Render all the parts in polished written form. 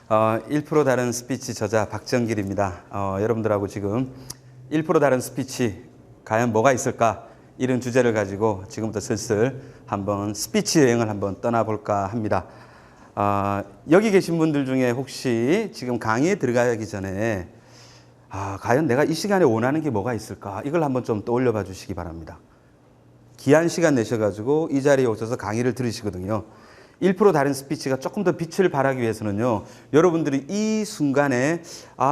1% 다른 스피치 저자 박정길입니다. 여러분들하고 지금 1% 다른 스피치 과연 뭐가 있을까? 이런 주제를 가지고 지금부터 슬슬 한번 스피치 여행을 한번 떠나볼까 합니다. 여기 계신 분들 중에 혹시 지금 강의에 들어가기 전에 과연 내가 이 시간에 원하는 게 뭐가 있을까? 이걸 한번 좀 떠올려 봐 주시기 바랍니다. 귀한 시간 내셔가지고 이 자리에 오셔서 강의를 들으시거든요. 1% 다른 스피치가 조금 더 빛을 발하기 위해서는요, 여러분들이 이 순간에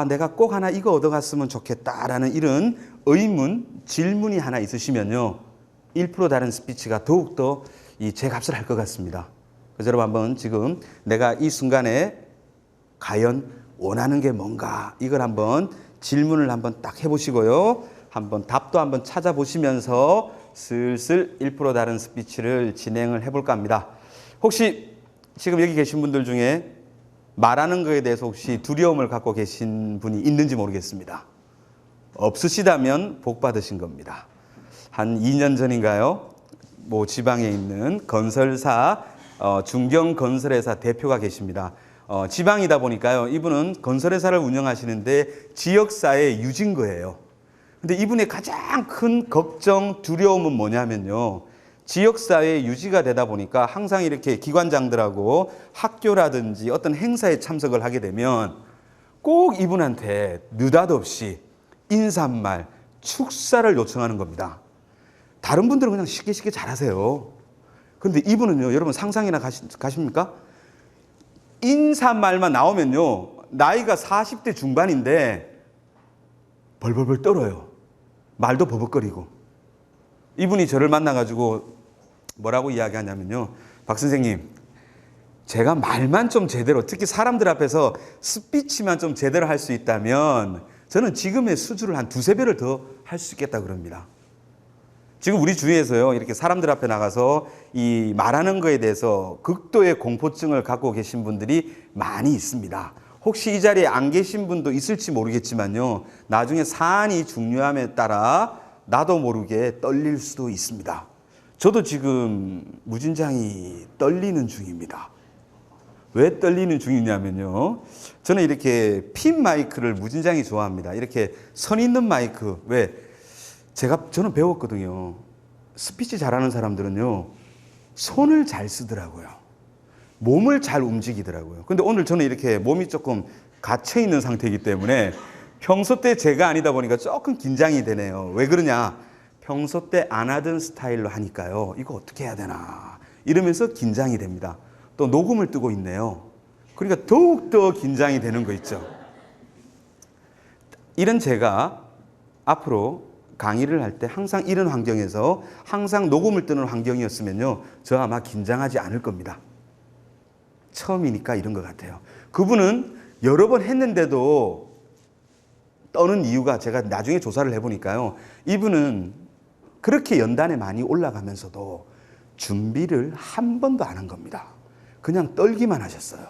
내가 꼭 하나 이거 얻어갔으면 좋겠다라는 이런 의문, 질문이 하나 있으시면요, 1% 다른 스피치가 더욱더 제 값을 할 것 같습니다. 그래서 여러분 한번 지금 내가 이 순간에 과연 원하는 게 뭔가, 이걸 한번 질문을 한번 딱 해보시고요, 한번 답도 한번 찾아보시면서 슬슬 1% 다른 스피치를 진행을 해볼까 합니다. 혹시 지금 여기 계신 분들 중에 말하는 거에 대해서 혹시 두려움을 갖고 계신 분이 있는지 모르겠습니다. 없으시다면 복 받으신 겁니다. 한 2년 전인가요? 지방에 있는 건설사, 중경건설회사 대표가 계십니다. 지방이다 보니까요, 이분은 건설회사를 운영하시는데 지역사회의 유진 거예요. 근데 이분의 가장 큰 걱정, 두려움은 뭐냐면요, 지역사회 유지가 되다 보니까 항상 이렇게 기관장들하고 학교라든지 어떤 행사에 참석을 하게 되면 꼭 이분한테 느닷없이 인사말, 축사를 요청하는 겁니다. 다른 분들은 그냥 쉽게 잘하세요. 그런데 이분은요, 여러분 상상이나 가십니까? 인사말만 나오면요, 나이가 40대 중반인데 벌벌벌 떨어요. 말도 버벅거리고. 이분이 저를 만나가지고 뭐라고 이야기하냐면요, 박 선생님, 제가 말만 좀 제대로, 특히 사람들 앞에서 스피치만 좀 제대로 할 수 있다면 저는 지금의 수준을 한 두세 배를 더 할 수 있겠다 그럽니다. 지금 우리 주위에서요, 이렇게 사람들 앞에 나가서 이 말하는 거에 대해서 극도의 공포증을 갖고 계신 분들이 많이 있습니다. 혹시 이 자리에 안 계신 분도 있을지 모르겠지만요, 나중에 사안이 중요함에 따라 나도 모르게 떨릴 수도 있습니다. 저도 지금 무진장이 떨리는 중입니다. 왜 떨리는 중이냐면요, 저는 이렇게 핀 마이크를 무진장이 좋아합니다. 이렇게 선 있는 마이크. 왜? 저는 배웠거든요. 스피치 잘하는 사람들은요, 손을 잘 쓰더라고요. 몸을 잘 움직이더라고요. 근데 오늘 저는 이렇게 몸이 조금 갇혀 있는 상태이기 때문에 평소 때 제가 아니다 보니까 조금 긴장이 되네요. 왜 그러냐? 평소 때 안 하던 스타일로 하니까요, 이거 어떻게 해야 되나 이러면서 긴장이 됩니다. 또 녹음을 뜨고 있네요. 그러니까 더욱더 긴장이 되는 거 있죠. 이런 제가 앞으로 강의를 할 때 항상 이런 환경에서 항상 녹음을 뜨는 환경이었으면요, 저 아마 긴장하지 않을 겁니다. 처음이니까 이런 것 같아요. 그분은 여러 번 했는데도 떠는 이유가, 제가 나중에 조사를 해보니까요, 이분은 그렇게 연단에 많이 올라가면서도 준비를 한 번도 안 한 겁니다. 그냥 떨기만 하셨어요.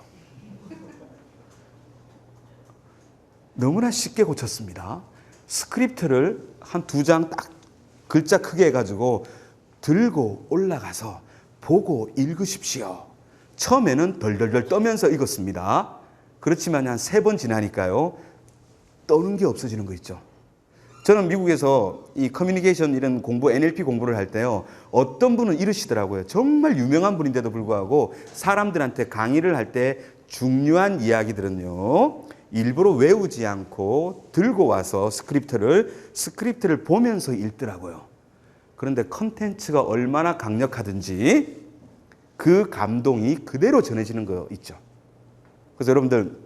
너무나 쉽게 고쳤습니다. 스크립트를 한 2장 딱 글자 크게 해가지고 들고 올라가서 보고 읽으십시오. 처음에는 덜덜덜 떠면서 읽었습니다. 그렇지만 한 3번 지나니까요, 떠는 게 없어지는 거 있죠. 저는 미국에서 이 커뮤니케이션 이런 공부, NLP 공부를 할 때요, 어떤 분은 이러시더라고요. 정말 유명한 분인데도 불구하고 사람들한테 강의를 할 때 중요한 이야기들은요, 일부러 외우지 않고 들고 와서 스크립트를 보면서 읽더라고요. 그런데 컨텐츠가 얼마나 강력하든지 그 감동이 그대로 전해지는 거 있죠. 그래서 여러분들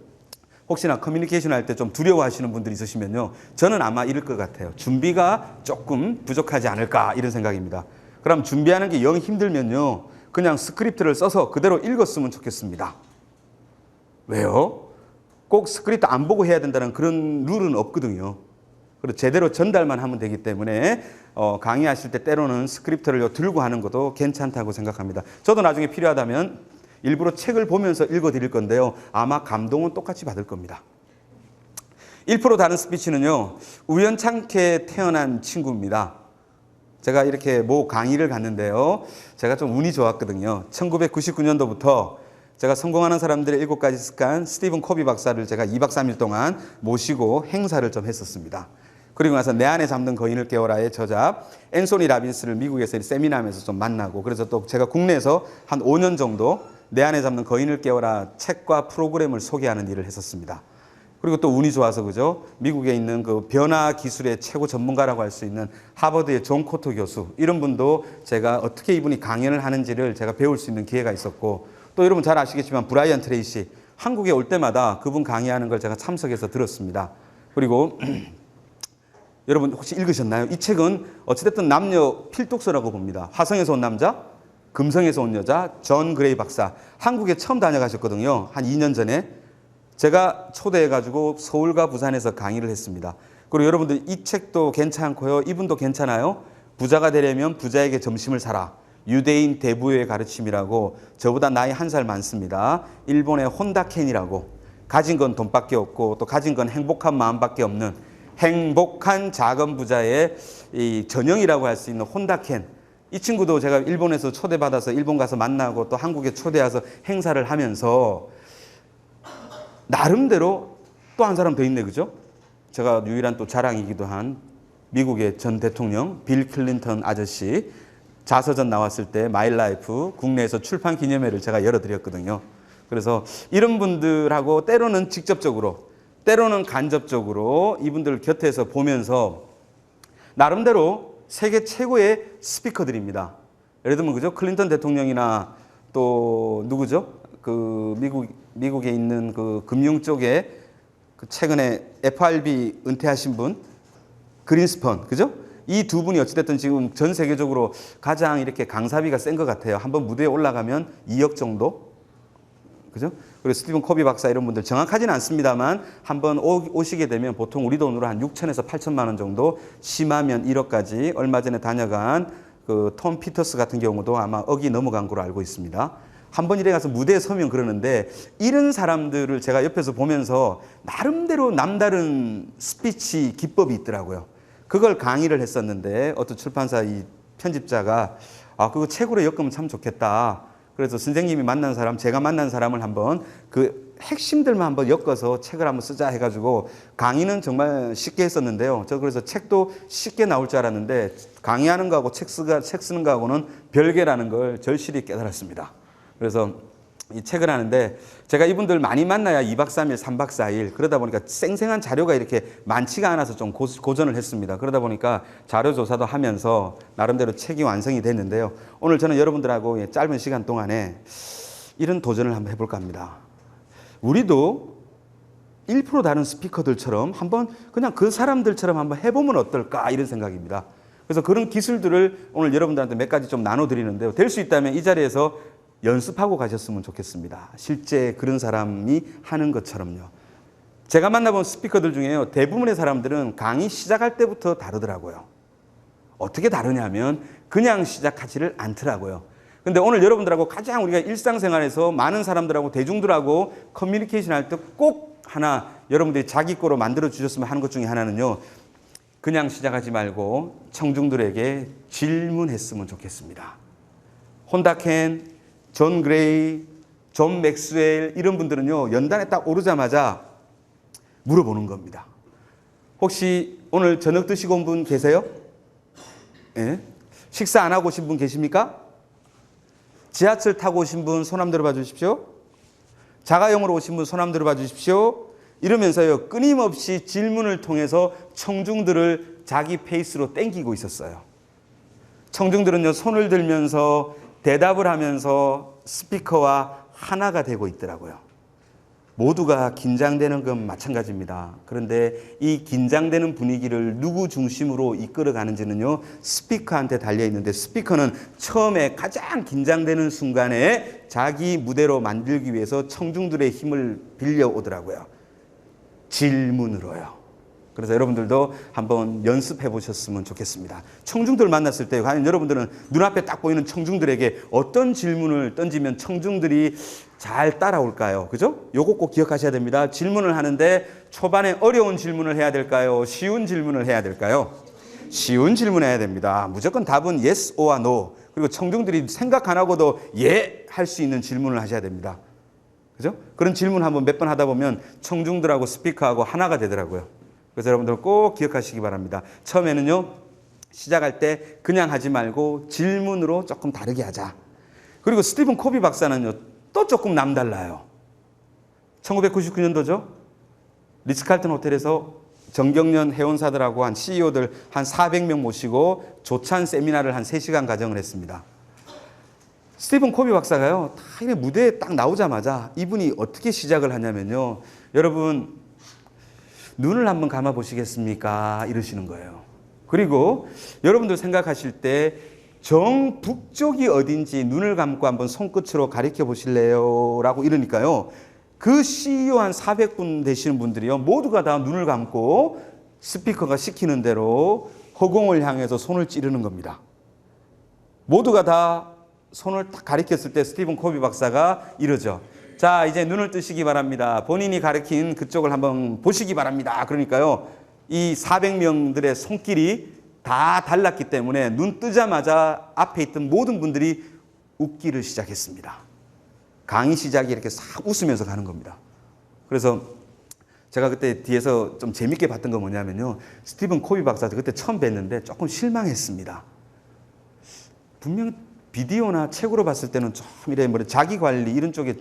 혹시나 커뮤니케이션 할 때 좀 두려워하시는 분들이 있으시면요, 저는 아마 이럴 것 같아요. 준비가 조금 부족하지 않을까, 이런 생각입니다. 그럼 준비하는 게 영 힘들면요, 그냥 스크립트를 써서 그대로 읽었으면 좋겠습니다. 왜요? 꼭 스크립트 안 보고 해야 된다는 그런 룰은 없거든요. 그리고 제대로 전달만 하면 되기 때문에 강의하실 때 때로는 스크립트를 들고 하는 것도 괜찮다고 생각합니다. 저도 나중에 필요하다면 일부러 책을 보면서 읽어드릴 건데요, 아마 감동은 똑같이 받을 겁니다. 1% 다른 스피치는요, 우연찮게 태어난 친구입니다. 제가 이렇게 강의를 갔는데요, 제가 좀 운이 좋았거든요. 1999년도부터 제가 성공하는 사람들의 7가지 습관 스티븐 코비 박사를 제가 2박 3일 동안 모시고 행사를 좀 했었습니다. 그리고 나서 내 안에 잠든 거인을 깨워라의 저자 앤소니 라빈스를 미국에서 세미나하면서 좀 만나고, 그래서 또 제가 국내에서 한 5년 정도 내 안에 잠든 거인을 깨워라 책과 프로그램을 소개하는 일을 했었습니다. 그리고 또 운이 좋아서 그죠? 미국에 있는 그 변화 기술의 최고 전문가라고 할 수 있는 하버드의 존 코터 교수, 이런 분도 제가 어떻게 이분이 강연을 하는지를 제가 배울 수 있는 기회가 있었고, 또 여러분 잘 아시겠지만 브라이언 트레이시, 한국에 올 때마다 그분 강의하는 걸 제가 참석해서 들었습니다. 그리고 여러분 혹시 읽으셨나요? 이 책은 어찌됐든 남녀 필독서라고 봅니다. 화성에서 온 남자, 금성에서 온 여자, 존 그레이 박사. 한국에 처음 다녀가셨거든요. 한 2년 전에. 제가 초대해가지고 서울과 부산에서 강의를 했습니다. 그리고 여러분들 이 책도 괜찮고요. 이분도 괜찮아요. 부자가 되려면 부자에게 점심을 사라. 유대인 대부의 가르침이라고, 저보다 나이 1살 많습니다. 일본의 혼다 켄이라고, 가진 건 돈밖에 없고 또 가진 건 행복한 마음밖에 없는 행복한 작은 부자의 이 전형이라고 할 수 있는 혼다 켄. 이 친구도 제가 일본에서 초대받아서 일본 가서 만나고 또 한국에 초대해서 행사를 하면서 나름대로 또 한 사람 더 있네, 그죠? 제가 유일한 또 자랑이기도 한 미국의 전 대통령 빌 클린턴 아저씨 자서전 나왔을 때 마이 라이프 국내에서 출판 기념회를 제가 열어드렸거든요. 그래서 이런 분들하고 때로는 직접적으로, 때로는 간접적으로 이분들 곁에서 보면서 나름대로 세계 최고의 스피커들입니다. 예를 들면 그죠? 클린턴 대통령이나 또 누구죠? 그 미국에 있는 그 금융 쪽에 그 최근에 FRB 은퇴하신 분 그린스펀, 그죠? 이 두 분이 어찌됐든 지금 전 세계적으로 가장 이렇게 강사비가 센 것 같아요. 한번 무대에 올라가면 2억 정도, 그죠? 그리고 스티븐 코비 박사 이런 분들 정확하지는 않습니다만 한번 오시게 되면 보통 우리 돈으로 한 6천에서 8천만 원 정도, 심하면 1억까지. 얼마 전에 다녀간 그 톰 피터스 같은 경우도 아마 억이 넘어간 걸로 알고 있습니다. 한번 이래 가서 무대에 서면 그러는데, 이런 사람들을 제가 옆에서 보면서 나름대로 남다른 스피치 기법이 있더라고요. 그걸 강의를 했었는데 어떤 출판사 이 편집자가 그거 책으로 엮으면 참 좋겠다. 그래서 선생님이 만난 사람, 제가 만난 사람을 한번 그 핵심들만 한번 엮어서 책을 한번 쓰자 해가지고 강의는 정말 쉽게 했었는데요. 저 그래서 책도 쉽게 나올 줄 알았는데 강의하는 거하고 책 쓰는 거하고는 별개라는 걸 절실히 깨달았습니다. 그래서 이 책을 하는데 제가 이분들 많이 만나야 2박 3일, 3박 4일, 그러다 보니까 생생한 자료가 이렇게 많지가 않아서 좀 고전을 했습니다. 그러다 보니까 자료 조사도 하면서 나름대로 책이 완성이 됐는데요. 오늘 저는 여러분들하고 짧은 시간 동안에 이런 도전을 한번 해볼까 합니다. 우리도 1% 다른 스피커들처럼 한번 그냥 그 사람들처럼 한번 해보면 어떨까, 이런 생각입니다. 그래서 그런 기술들을 오늘 여러분들한테 몇 가지 좀 나눠드리는데요. 될 수 있다면 이 자리에서 연습하고 가셨으면 좋겠습니다. 실제 그런 사람이 하는 것처럼요. 제가 만나본 스피커들 중에요, 대부분의 사람들은 강의 시작할 때부터 다르더라고요. 어떻게 다르냐면 그냥 시작하지를 않더라고요. 근데 오늘 여러분들하고 가장 우리가 일상생활에서 많은 사람들하고 대중들하고 커뮤니케이션 할 때 꼭 하나 여러분들이 자기 거로 만들어 주셨으면 하는 것 중에 하나는요, 그냥 시작하지 말고 청중들에게 질문했으면 좋겠습니다. 혼다 켄, 존 그레이, 존 맥스웰 이런 분들은요, 연단에 딱 오르자마자 물어보는 겁니다. 혹시 오늘 저녁 드시고 온 분 계세요? 예? 식사 안 하고 오신 분 계십니까? 지하철 타고 오신 분 손 한번 들어봐 주십시오. 자가용으로 오신 분 손 한번 들어봐 주십시오. 이러면서요, 끊임없이 질문을 통해서 청중들을 자기 페이스로 땡기고 있었어요. 청중들은요, 손을 들면서 대답을 하면서 스피커와 하나가 되고 있더라고요. 모두가 긴장되는 건 마찬가지입니다. 그런데 이 긴장되는 분위기를 누구 중심으로 이끌어가는지는요, 스피커한테 달려있는데, 스피커는 처음에 가장 긴장되는 순간에 자기 무대로 만들기 위해서 청중들의 힘을 빌려오더라고요. 질문으로요. 그래서 여러분들도 한번 연습해 보셨으면 좋겠습니다. 청중들 만났을 때 과연 여러분들은 눈앞에 딱 보이는 청중들에게 어떤 질문을 던지면 청중들이 잘 따라올까요? 그죠? 요거 꼭 기억하셔야 됩니다. 질문을 하는데 초반에 어려운 질문을 해야 될까요? 쉬운 질문을 해야 될까요? 쉬운 질문을 해야 됩니다. 무조건 답은 yes or no. 그리고 청중들이 생각 안 하고도 예 할 수 있는 질문을 하셔야 됩니다. 그죠? 그런 질문 한번 몇 번 하다 보면 청중들하고 스피커하고 하나가 되더라고요. 그래서 여러분들 꼭 기억하시기 바랍니다. 처음에는요, 시작할 때 그냥 하지 말고 질문으로 조금 다르게 하자. 그리고 스티븐 코비 박사는요, 또 조금 남달라요. 1999년도죠. 리츠칼튼 호텔에서 정경련 회원사들하고 한 CEO들 한 400명 모시고 조찬 세미나를 한 3시간 가정을 했습니다. 스티븐 코비 박사가요, 다 무대에 딱 나오자마자 이분이 어떻게 시작을 하냐면요. 여러분, 눈을 한번 감아 보시겠습니까? 이러시는 거예요. 그리고 여러분들 생각하실 때 정북쪽이 어딘지 눈을 감고 한번 손끝으로 가리켜 보실래요? 라고 이러니까요. 그 CEO 한 400분 되시는 분들이요, 모두가 다 눈을 감고 스피커가 시키는 대로 허공을 향해서 손을 찌르는 겁니다. 모두가 다 손을 딱 가리켰을 때 스티븐 코비 박사가 이러죠. 자, 이제 눈을 뜨시기 바랍니다. 본인이 가리킨 그쪽을 한번 보시기 바랍니다. 그러니까요, 이 400명들의 손길이 다 달랐기 때문에 눈 뜨자마자 앞에 있던 모든 분들이 웃기를 시작했습니다. 강의 시작이 이렇게 싹 웃으면서 가는 겁니다. 그래서 제가 그때 뒤에서 좀 재밌게 봤던 건 뭐냐면요. 스티븐 코비 박사도 그때 처음 뵀는데 조금 실망했습니다. 분명 비디오나 책으로 봤을 때는 좀 이래 뭐 자기 관리 이런 쪽에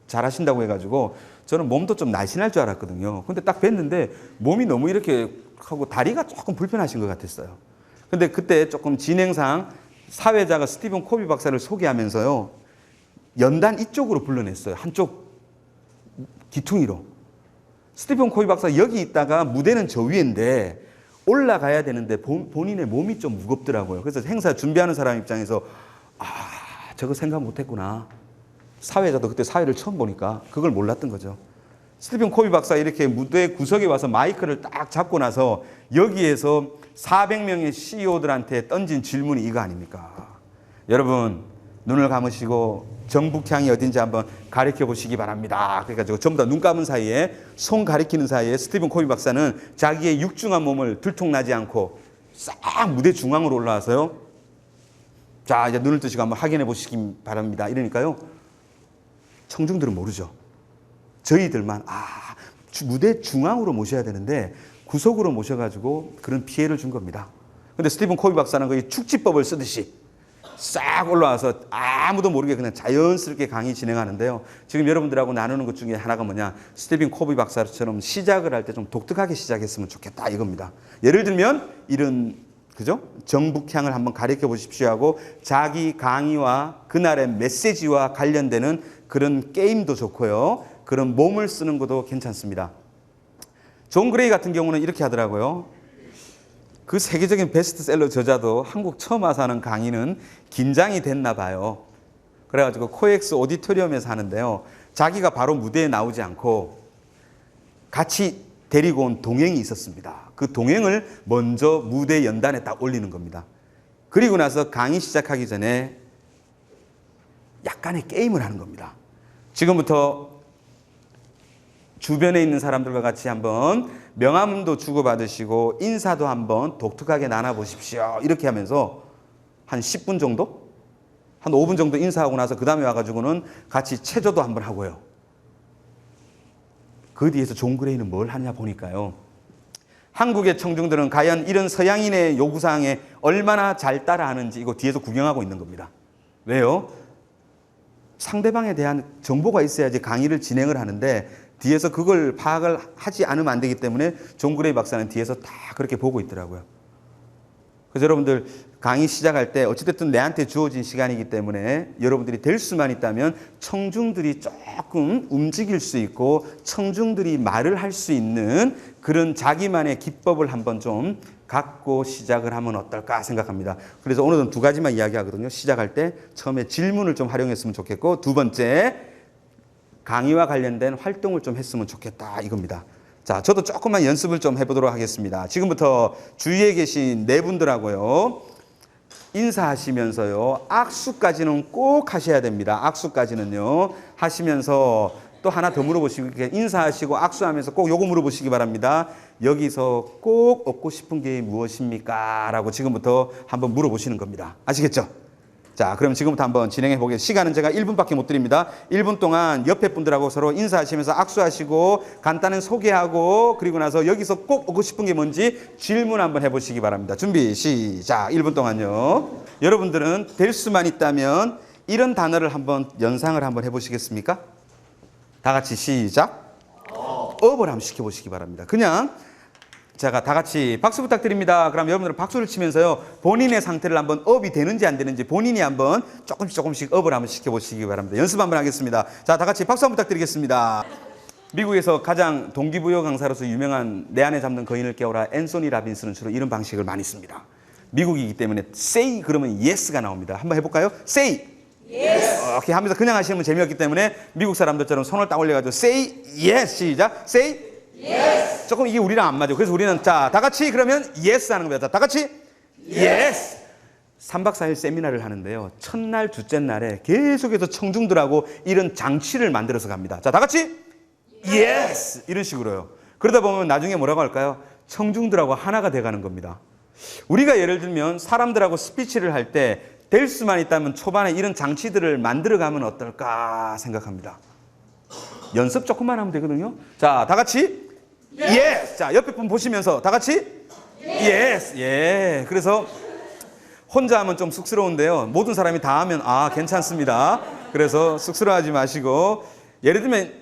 잘 하신다고 해가지고 저는 몸도 좀 날씬할 줄 알았거든요. 근데 딱 뵀는데 몸이 너무 이렇게 하고 다리가 조금 불편하신 것 같았어요. 근데 그때 조금 진행상 사회자가 스티븐 코비 박사를 소개하면서요, 연단 이쪽으로 불러냈어요. 한쪽 기퉁이로. 스티븐 코비 박사 여기 있다가 무대는 저 위인데 올라가야 되는데 본인의 몸이 좀 무겁더라고요. 그래서 행사 준비하는 사람 입장에서 저거 생각 못했구나. 사회자도 그때 사회를 처음 보니까 그걸 몰랐던 거죠. 스티븐 코비 박사 이렇게 무대 구석에 와서 마이크를 딱 잡고 나서 여기에서 400명의 CEO들한테 던진 질문이 이거 아닙니까? 여러분, 눈을 감으시고 정북향이 어딘지 한번 가리켜 보시기 바랍니다. 그러니까 전부 다 눈 감은 사이에, 손 가리키는 사이에 스티븐 코비 박사는 자기의 육중한 몸을 들통나지 않고 싹 무대 중앙으로 올라와서요, 자, 이제 눈을 뜨시고 한번 확인해 보시기 바랍니다. 이러니까요, 청중들은 모르죠. 저희들만 무대 중앙으로 모셔야 되는데 구석으로 모셔가지고 그런 피해를 준 겁니다. 근데 스티븐 코비 박사는 거의 축지법을 쓰듯이 싹 올라와서 아무도 모르게 그냥 자연스럽게 강의 진행하는데요. 지금 여러분들하고 나누는 것 중에 하나가 뭐냐, 스티븐 코비 박사처럼 시작을 할 때 좀 독특하게 시작했으면 좋겠다 이겁니다. 예를 들면 이런, 그죠? 정북향을 한번 가리켜 보십시오 하고 자기 강의와 그날의 메시지와 관련되는 그런 게임도 좋고요. 그런 몸을 쓰는 것도 괜찮습니다. 존 그레이 같은 경우는 이렇게 하더라고요. 그 세계적인 베스트셀러 저자도 한국 처음 와서 하는 강의는 긴장이 됐나 봐요. 그래가지고 코엑스 오디토리움에서 하는데요. 자기가 바로 무대에 나오지 않고 같이 데리고 온 동행이 있었습니다. 그 동행을 먼저 무대 연단에 딱 올리는 겁니다. 그리고 나서 강의 시작하기 전에 약간의 게임을 하는 겁니다. 지금부터 주변에 있는 사람들과 같이 한번 명함도 주고받으시고 인사도 한번 독특하게 나눠보십시오. 이렇게 하면서 한 10분 정도? 한 5분 정도 인사하고 나서 그 다음에 와가지고는 같이 체조도 한번 하고요. 그 뒤에서 존 그레이는 뭘 하냐 보니까요, 한국의 청중들은 과연 이런 서양인의 요구사항에 얼마나 잘 따라하는지 이거 뒤에서 구경하고 있는 겁니다. 왜요? 상대방에 대한 정보가 있어야지 강의를 진행을 하는데 뒤에서 그걸 파악을 하지 않으면 안 되기 때문에 존 그레이 박사는 뒤에서 다 그렇게 보고 있더라고요. 그래서 여러분들 강의 시작할 때 어찌됐든 내한테 주어진 시간이기 때문에 여러분들이 될 수만 있다면 청중들이 조금 움직일 수 있고 청중들이 말을 할 수 있는 그런 자기만의 기법을 한번 좀 갖고 시작을 하면 어떨까 생각합니다. 그래서 오늘은 두 가지만 이야기하거든요. 시작할 때 처음에 질문을 좀 활용했으면 좋겠고, 두 번째 강의와 관련된 활동을 좀 했으면 좋겠다 이겁니다. 자, 저도 조금만 연습을 좀 해보도록 하겠습니다. 지금부터 주위에 계신 네 분들하고요, 인사하시면서요, 악수까지는 꼭 하셔야 됩니다. 악수까지는요 하시면서 또 하나 더 물어보시고, 인사하시고 악수하면서 꼭 요거 물어보시기 바랍니다. 여기서 꼭 얻고 싶은 게 무엇입니까? 라고 지금부터 한번 물어보시는 겁니다. 아시겠죠? 자, 그럼 지금부터 한번 진행해 보겠습니다. 시간은 제가 1분밖에 못 드립니다. 1분 동안 옆에 분들하고 서로 인사하시면서 악수하시고 간단한 소개하고 그리고 나서 여기서 꼭 오고 싶은 게 뭔지 질문 한번 해보시기 바랍니다. 준비 시작. 1분 동안요. 여러분들은 될 수만 있다면 이런 단어를 한번 연상을 한번 해보시겠습니까? 다 같이 시작. 업을 한번 시켜보시기 바랍니다. 그냥 제가 다 같이 박수 부탁드립니다. 그럼 여러분들은 박수를 치면서요, 본인의 상태를 한번 업이 되는지 안 되는지 본인이 한번 조금씩 업을 한번 시켜보시기 바랍니다. 연습 한번 하겠습니다. 자, 다 같이 박수 한번 부탁드리겠습니다. 미국에서 가장 동기부여 강사로서 유명한 내 안에 잠든 거인을 깨워라 앤소니 라빈스는 주로 이런 방식을 많이 씁니다. 미국이기 때문에 say 그러면 yes가 나옵니다. 한번 해볼까요? say yes. 이렇게 하면서 그냥 하시면 재미없기 때문에 미국 사람들처럼 손을 딱 올려가지고 say yes. 시작. say yes. 조금 이게 우리랑 안 맞아요. 그래서 우리는 자, 다 같이 그러면 yes 하는 겁니다. 자, 다 같이 yes. 3박 4일 세미나를 하는데요. 첫날, 둘째 날에 계속해서 청중들하고 이런 장치를 만들어서 갑니다. 자, 다 같이 yes. 이런 식으로요. 그러다 보면 나중에 뭐라고 할까요? 청중들하고 하나가 돼가는 겁니다. 우리가 예를 들면 사람들하고 스피치를 할 때 될 수만 있다면 초반에 이런 장치들을 만들어가면 어떨까 생각합니다. 연습 조금만 하면 되거든요. 자, 다 같이 yes. 자, 옆에 분 보시면서 다 같이 yes. 예. 그래서 혼자 하면 좀 쑥스러운데요. 모든 사람이 다 하면 아, 괜찮습니다. 그래서 쑥스러워하지 마시고 예를 들면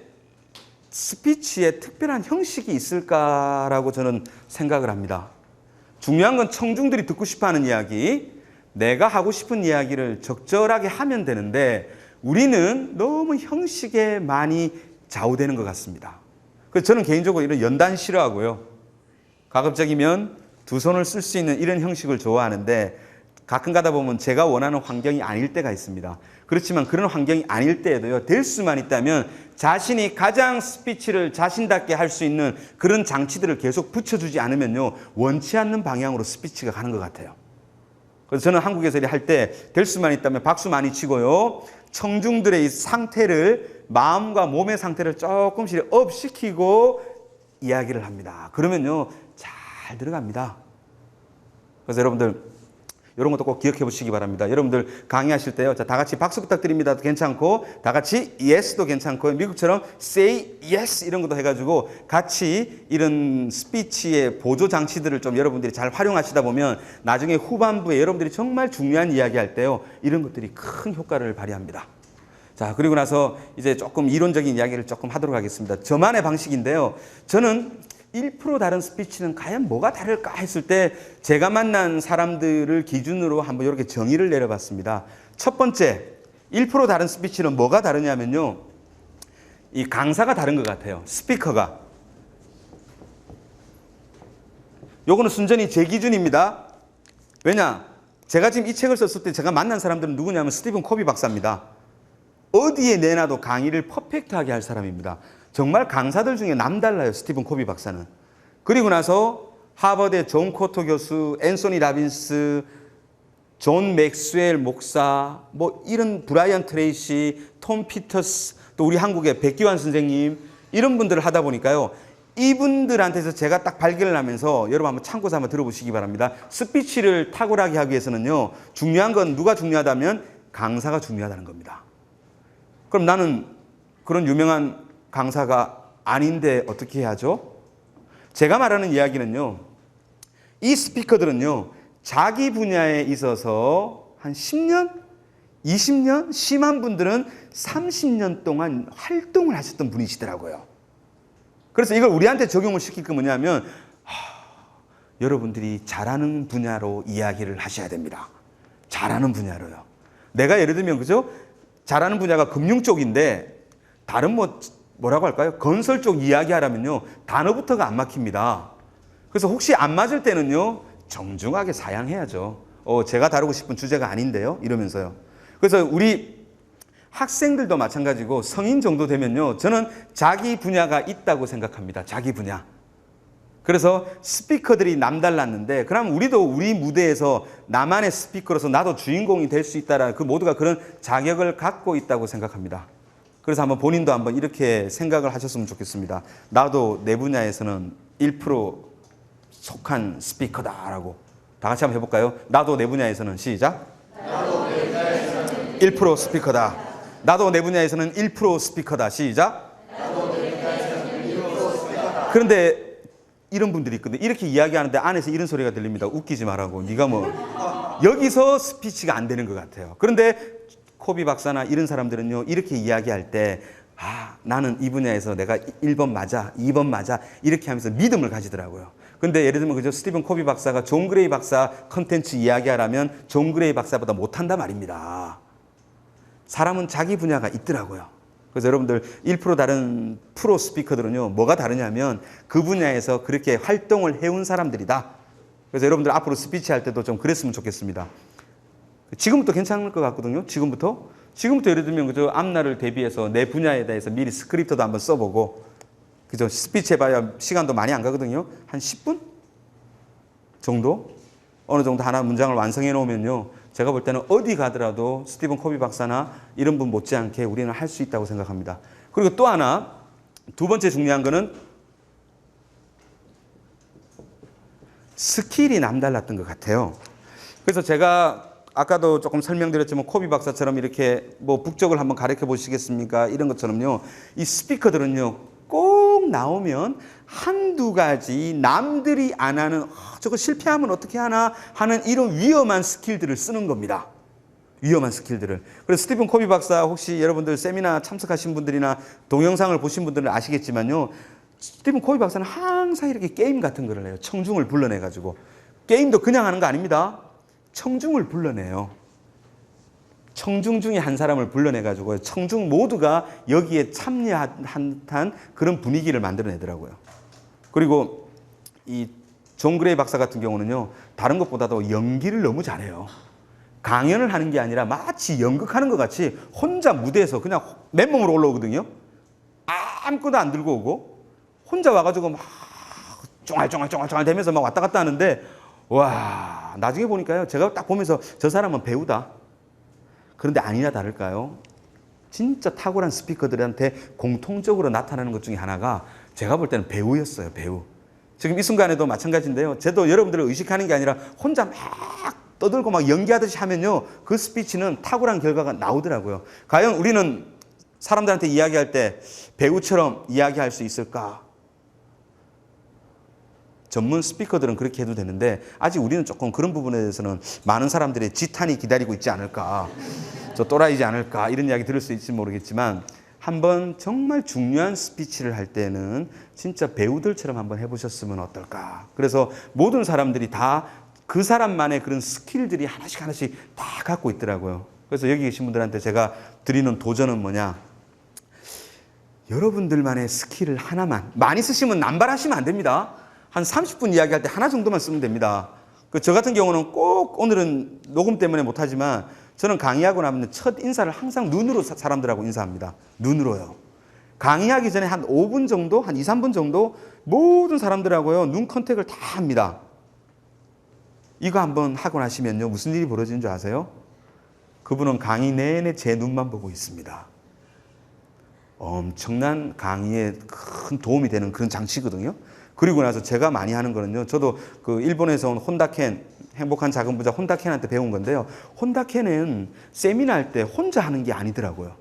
스피치에 특별한 형식이 있을까라고 저는 생각을 합니다. 중요한 건 청중들이 듣고 싶어하는 이야기, 내가 하고 싶은 이야기를 적절하게 하면 되는데 우리는 너무 형식에 많이 좌우되는 것 같습니다. 그래서 저는 개인적으로 이런 연단 싫어하고요. 가급적이면 두 손을 쓸 수 있는 이런 형식을 좋아하는데 가끔 가다 보면 제가 원하는 환경이 아닐 때가 있습니다. 그렇지만 그런 환경이 아닐 때에도요, 될 수만 있다면 자신이 가장 스피치를 자신답게 할 수 있는 그런 장치들을 계속 붙여주지 않으면요, 원치 않는 방향으로 스피치가 가는 것 같아요. 그래서 저는 한국에서 할 때 될 수만 있다면 박수 많이 치고요, 청중들의 이 상태를, 마음과 몸의 상태를 조금씩 업시키고 이야기를 합니다. 그러면요, 잘 들어갑니다. 그래서 여러분들 이런 것도 꼭 기억해 보시기 바랍니다. 여러분들 강의하실 때요, 자, 다 같이 박수 부탁드립니다도 괜찮고, 다 같이 yes도 괜찮고, 미국처럼 say yes 이런 것도 해가지고 같이 이런 스피치의 보조 장치들을 좀 여러분들이 잘 활용하시다 보면 나중에 후반부에 여러분들이 정말 중요한 이야기 할 때요, 이런 것들이 큰 효과를 발휘합니다. 자, 그리고 나서 이제 조금 이론적인 이야기를 조금 하도록 하겠습니다. 저만의 방식인데요, 저는 1% 다른 스피치는 과연 뭐가 다를까 했을 때 제가 만난 사람들을 기준으로 한번 이렇게 정의를 내려봤습니다. 첫 번째, 1% 다른 스피치는 뭐가 다르냐면요, 이 강사가 다른 것 같아요. 스피커가. 요거는 순전히 제 기준입니다. 왜냐? 제가 지금 이 책을 썼을 때 제가 만난 사람들은 누구냐면 스티븐 코비 박사입니다. 어디에 내놔도 강의를 퍼펙트하게 할 사람입니다. 정말 강사들 중에 남달라요, 스티븐 코비 박사는. 그리고 나서 하버드의 존 코터 교수, 앤소니 라빈스, 존 맥스웰 목사, 뭐 이런 브라이언 트레이시, 톰 피터스, 또 우리 한국의 백기환 선생님, 이런 분들을 하다 보니까요, 이분들한테서 제가 딱 발견을 하면서 여러분 한번 참고서 한번 들어보시기 바랍니다. 스피치를 탁월하게 하기 위해서는요, 중요한 건 누가 중요하다면 강사가 중요하다는 겁니다. 그럼 나는 그런 유명한 강사가 아닌데 어떻게 해야죠? 제가 말하는 이야기는요, 이 스피커들은요, 자기 분야에 있어서 한 10년, 20년, 심한 분들은 30년 동안 활동을 하셨던 분이시더라고요. 그래서 이걸 우리한테 적용을 시킬 게 뭐냐면, 여러분들이 잘하는 분야로 이야기를 하셔야 됩니다. 잘하는 분야로요. 내가 예를 들면, 그죠? 잘하는 분야가 금융 쪽인데 다른 뭐라고 할까요? 건설 쪽 이야기하라면요, 단어부터가 안 막힙니다. 그래서 혹시 안 맞을 때는요, 정중하게 사양해야죠. 제가 다루고 싶은 주제가 아닌데요, 이러면서요. 그래서 우리 학생들도 마찬가지고 성인 정도 되면요, 저는 자기 분야가 있다고 생각합니다. 자기 분야. 그래서 스피커들이 남달랐는데, 그럼 우리도 우리 무대에서 나만의 스피커로서 나도 주인공이 될 수 있다라는, 그 모두가 그런 자격을 갖고 있다고 생각합니다. 그래서 한번 본인도 한번 이렇게 생각을 하셨으면 좋겠습니다. 나도 내 분야에서는 1% 속한 스피커다라고. 다 같이 한번 해볼까요? 나도 내 분야에서는. 시작. 나도 내 분야에서는 1% 스피커다. 나도 내 분야에서는 1% 스피커다. 시작. 그런데 이런 분들이 있거든요. 이렇게 이야기하는데 안에서 이런 소리가 들립니다. 웃기지 말라고. 네가 뭐 여기서 스피치가 안 되는 것 같아요. 그런데 코비 박사나 이런 사람들은요. 이렇게 이야기할 때 나는 이 분야에서 내가 1번 맞아, 2번 맞아 이렇게 하면서 믿음을 가지더라고요. 근데 예를 들면 그죠? 스티븐 코비 박사가 존 그레이 박사 컨텐츠 이야기하라면 존 그레이 박사보다 못한다 말입니다. 사람은 자기 분야가 있더라고요. 그래서 여러분들 1% 다른 프로 스피커들은요. 뭐가 다르냐면 그 분야에서 그렇게 활동을 해온 사람들이다. 그래서 여러분들 앞으로 스피치 할 때도 좀 그랬으면 좋겠습니다. 지금부터 괜찮을 것 같거든요. 지금부터 예를 들면 그죠? 앞날을 대비해서 내 분야에 대해서 미리 스크립트도 한번 써보고 그죠? 스피치 해봐야 시간도 많이 안 가거든요. 한 10분 정도? 어느 정도 하나 문장을 완성해 놓으면요. 제가 볼 때는 어디 가더라도 스티븐 코비 박사나 이런 분 못지않게 우리는 할 수 있다고 생각합니다. 그리고 또 하나, 두 번째 중요한 거는 스킬이 남달랐던 것 같아요. 그래서 제가 아까도 조금 설명드렸지만 코비 박사처럼 이렇게 뭐 북적을 한번 가르쳐 보시겠습니까? 이런 것처럼요. 이 스피커들은요. 꼭 나오면 한두 가지 남들이 안 하는 저거 실패하면 어떻게 하나 하는 이런 위험한 스킬들을 쓰는 겁니다. 위험한 스킬들을. 그래서 스티븐 코비 박사 혹시 여러분들 세미나 참석하신 분들이나 동영상을 보신 분들은 아시겠지만요. 스티븐 코비 박사는 항상 이렇게 게임 같은 거를 해요. 청중을 불러내가지고. 게임도 그냥 하는 거 아닙니다. 청중을 불러내요. 청중 중에 한 사람을 불러내가지고 청중 모두가 여기에 참여한 그런 분위기를 만들어내더라고요. 그리고 이 존 그레이 박사 같은 경우는요. 다른 것보다도 연기를 너무 잘해요. 강연을 하는 게 아니라 마치 연극하는 것 같이 혼자 무대에서 그냥 맨몸으로 올라오거든요. 아무것도 안 들고 오고 혼자 와가지고 막 쫑알쫑알 대면서 막 왔다 갔다 하는데 와 나중에 보니까요. 제가 딱 보면서 저 사람은 배우다. 그런데 아니나 다를까요? 진짜 탁월한 스피커들한테 공통적으로 나타나는 것 중에 하나가 제가 볼 때는 배우였어요. 배우. 지금 이 순간에도 마찬가지인데요. 저도 여러분들을 의식하는 게 아니라 혼자 막 떠들고 막 연기하듯이 하면요. 그 스피치는 탁월한 결과가 나오더라고요. 과연 우리는 사람들한테 이야기할 때 배우처럼 이야기할 수 있을까? 전문 스피커들은 그렇게 해도 되는데 아직 우리는 조금 그런 부분에 대해서는 많은 사람들의 지탄이 기다리고 있지 않을까. 저 또라이지 않을까. 이런 이야기 들을 수 있을지 모르겠지만 한번 정말 중요한 스피치를 할 때는 진짜 배우들처럼 한번 해보셨으면 어떨까. 그래서 모든 사람들이 다 그 사람만의 그런 스킬들이 하나씩 다 갖고 있더라고요. 그래서 여기 계신 분들한테 제가 드리는 도전은 뭐냐. 여러분들만의 스킬을 하나만. 많이 쓰시면 남발하시면 안 됩니다. 한 30분 이야기할 때 하나 정도만 쓰면 됩니다. 저 같은 경우는 꼭 오늘은 녹음 때문에 못하지만 저는 강의하고 나면 첫 인사를 항상 눈으로 사람들하고 인사합니다. 눈으로요. 강의하기 전에 한 5분 정도, 한 2, 3분 정도 모든 사람들하고요. 눈 컨택을 다 합니다. 이거 한번 하고 나시면요. 무슨 일이 벌어지는 줄 아세요? 그분은 강의 내내 제 눈만 보고 있습니다. 엄청난 강의에 큰 도움이 되는 그런 장치거든요. 그리고 나서 제가 많이 하는 거는요. 저도 그 일본에서 온 혼다켄, 행복한 작은 부자 혼다켄한테 배운 건데요. 혼다켄은 세미나 할 때 혼자 하는 게 아니더라고요.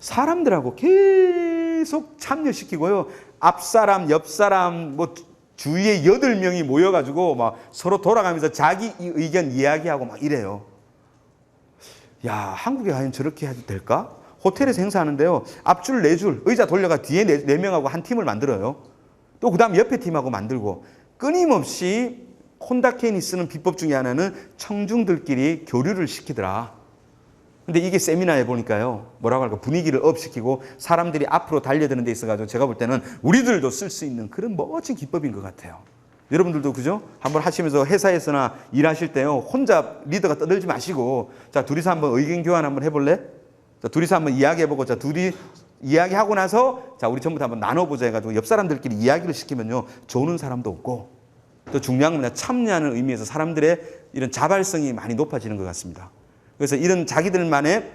사람들하고 계속 참여시키고요. 앞사람, 옆사람, 뭐 주위에 8명이 모여가지고 막 서로 돌아가면서 자기 의견 이야기하고 막 이래요. 야, 한국에 과연 저렇게 해도 될까? 호텔에서 행사하는데요. 앞줄, 네줄, 의자 돌려가 뒤에 네 명하고 한 팀을 만들어요. 또 그 다음 옆에 팀하고 만들고 끊임없이 혼다켄이 쓰는 비법 중에 하나는 청중들끼리 교류를 시키더라. 근데 이게 세미나에 보니까요. 뭐라고 할까 분위기를 업시키고 사람들이 앞으로 달려드는 데 있어가지고 제가 볼 때는 우리들도 쓸 수 있는 그런 멋진 기법인 것 같아요. 여러분들도 그죠? 한번 하시면서 회사에서나 일하실 때요. 혼자 리더가 떠들지 마시고 자 둘이서 한번 의견 교환 한번 해볼래? 자 둘이서 한번 이야기해보고 자 둘이 이야기하고 나서 자 우리 전부 다 한번 나눠보자 해가지고 옆 사람들끼리 이야기를 시키면요. 조는 사람도 없고 또 중요한 건 참여하는 의미에서 사람들의 이런 자발성이 많이 높아지는 것 같습니다. 그래서 이런 자기들만의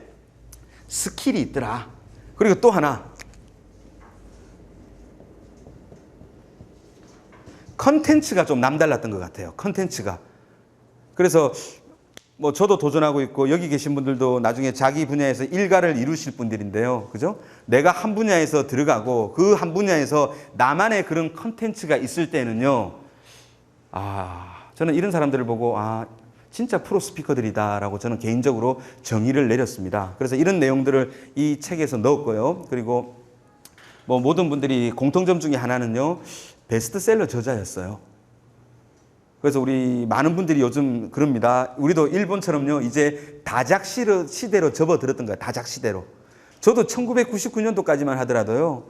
스킬이 있더라. 그리고 또 하나 컨텐츠가 좀 남달랐던 것 같아요. 컨텐츠가. 그래서 뭐 저도 도전하고 있고 여기 계신 분들도 나중에 자기 분야에서 일가를 이루실 분들인데요. 그죠? 내가 한 분야에서 들어가고 그 한 분야에서 나만의 그런 컨텐츠가 있을 때는요. 저는 이런 사람들을 보고 진짜 프로 스피커들이다라고 저는 개인적으로 정의를 내렸습니다. 그래서 이런 내용들을 이 책에서 넣었고요. 그리고 뭐 모든 분들이 공통점 중에 하나는요. 베스트셀러 저자였어요. 그래서 우리 많은 분들이 요즘 그럽니다. 우리도 일본처럼요. 이제 다작 시대로 접어들었던 거예요. 다작 시대로. 저도 1999년도까지만 하더라도요.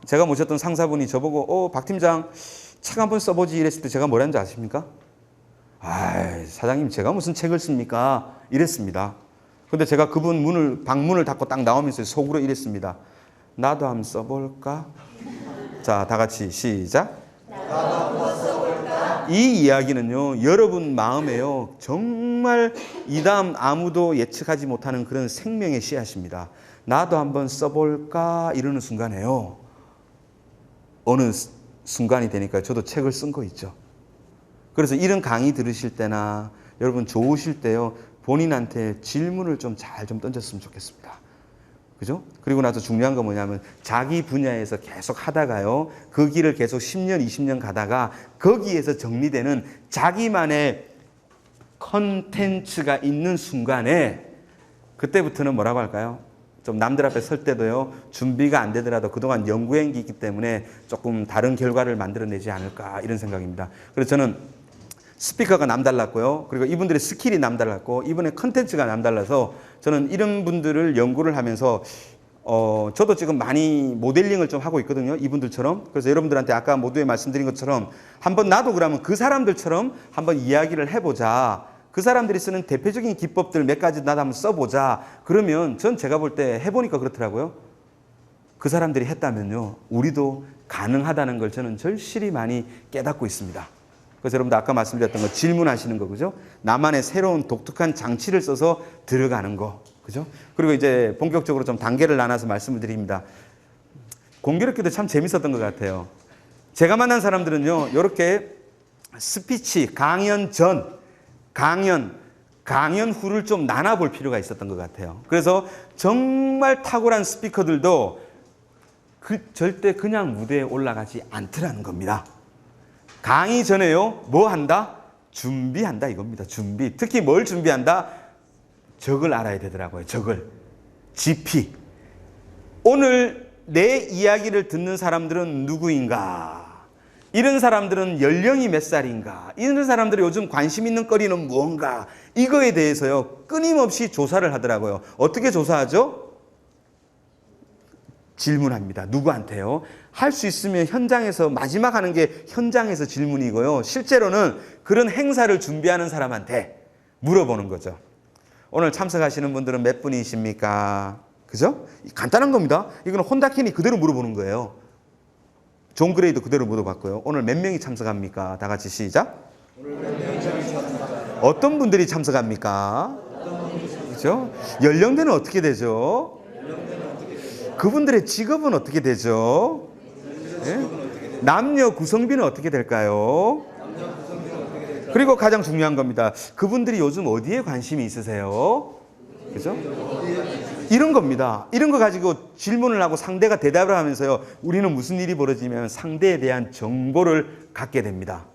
제가 모셨던 상사분이 저보고 박 팀장 책 한번 써보지 이랬을 때 제가 뭐라는지 아십니까? 사장님 제가 무슨 책을 씁니까? 이랬습니다. 근데 제가 그분 방문을 닫고 딱 나오면서 속으로 이랬습니다. 나도 한번 써볼까? 자, 다 같이 시작. 나도 한번 써볼까? 이 이야기는요, 여러분 마음에요, 정말 이 다음 아무도 예측하지 못하는 그런 생명의 씨앗입니다. 나도 한번 써볼까? 이러는 순간에요. 어느 순간이 되니까 저도 책을 쓴 거 있죠. 그래서 이런 강의 들으실 때나 여러분 좋으실 때요, 본인한테 질문을 좀 잘 던졌으면 좋겠습니다. 그죠? 그리고 나서 중요한 건 뭐냐면 자기 분야에서 계속 하다가요, 그 길을 계속 10년, 20년 가다가 거기에서 정리되는 자기만의 컨텐츠가 있는 순간에 그때부터는 뭐라고 할까요? 좀 남들 앞에 설 때도요, 준비가 안 되더라도 그동안 연구행기 있기 때문에 조금 다른 결과를 만들어내지 않을까 이런 생각입니다. 그래서 저는 스피커가 남달랐고요. 그리고 이분들의 스킬이 남달랐고 이분의 컨텐츠가 남달라서 저는 이런 분들을 연구를 하면서 저도 지금 많이 모델링을 좀 하고 있거든요. 이분들처럼. 그래서 여러분들한테 아까 모두에 말씀드린 것처럼 한번 나도 그러면 그 사람들처럼 한번 이야기를 해보자. 그 사람들이 쓰는 대표적인 기법들 몇 가지 나도 한번 써보자. 그러면 전 제가 볼 때 해보니까 그렇더라고요. 그 사람들이 했다면요, 우리도 가능하다는 걸 저는 절실히 많이 깨닫고 있습니다. 그래서 여러분들 아까 말씀드렸던 거 질문하시는 거, 그죠? 나만의 새로운 독특한 장치를 써서 들어가는 거, 그죠? 그리고 이제 본격적으로 좀 단계를 나눠서 말씀을 드립니다. 공교롭게도 참 재밌었던 것 같아요. 제가 만난 사람들은요, 이렇게 스피치, 강연 전, 강연 후를 좀 나눠볼 필요가 있었던 것 같아요. 그래서 정말 탁월한 스피커들도 절대 그냥 무대에 올라가지 않더라는 겁니다. 강의 전에요, 뭐 한다? 준비한다 이겁니다. 준비. 특히 뭘 준비한다? 적을 알아야 되더라고요. 적을. GP. 오늘 내 이야기를 듣는 사람들은 누구인가? 이런 사람들은 연령이 몇 살인가? 이런 사람들이 요즘 관심 있는 거리는 무언가? 이거에 대해서요, 끊임없이 조사를 하더라고요. 어떻게 조사하죠? 질문합니다. 누구한테요? 할 수 있으면 현장에서 마지막 하는 게 현장에서 질문이고요. 실제로는 그런 행사를 준비하는 사람한테 물어보는 거죠. 오늘 참석하시는 분들은 몇 분이십니까? 그죠? 간단한 겁니다. 이거는 혼다키니 그대로 물어보는 거예요. 존 그레이도 그대로 물어봤고요. 오늘 몇 명이 참석합니까? 다 같이 시작. 오늘 몇 명이 참석합니까? 어떤 분들이 참석합니까? 그죠? 연령대는 어떻게 되죠? 그분들의 직업은 어떻게 되죠? 네? 남녀 구성비는 어떻게 될까요? 그리고 가장 중요한 겁니다. 그분들이 요즘 어디에 관심이 있으세요? 그죠? 이런 겁니다. 이런 거 가지고 질문을 하고 상대가 대답을 하면서요, 우리는 무슨 일이 벌어지면 상대에 대한 정보를 갖게 됩니다.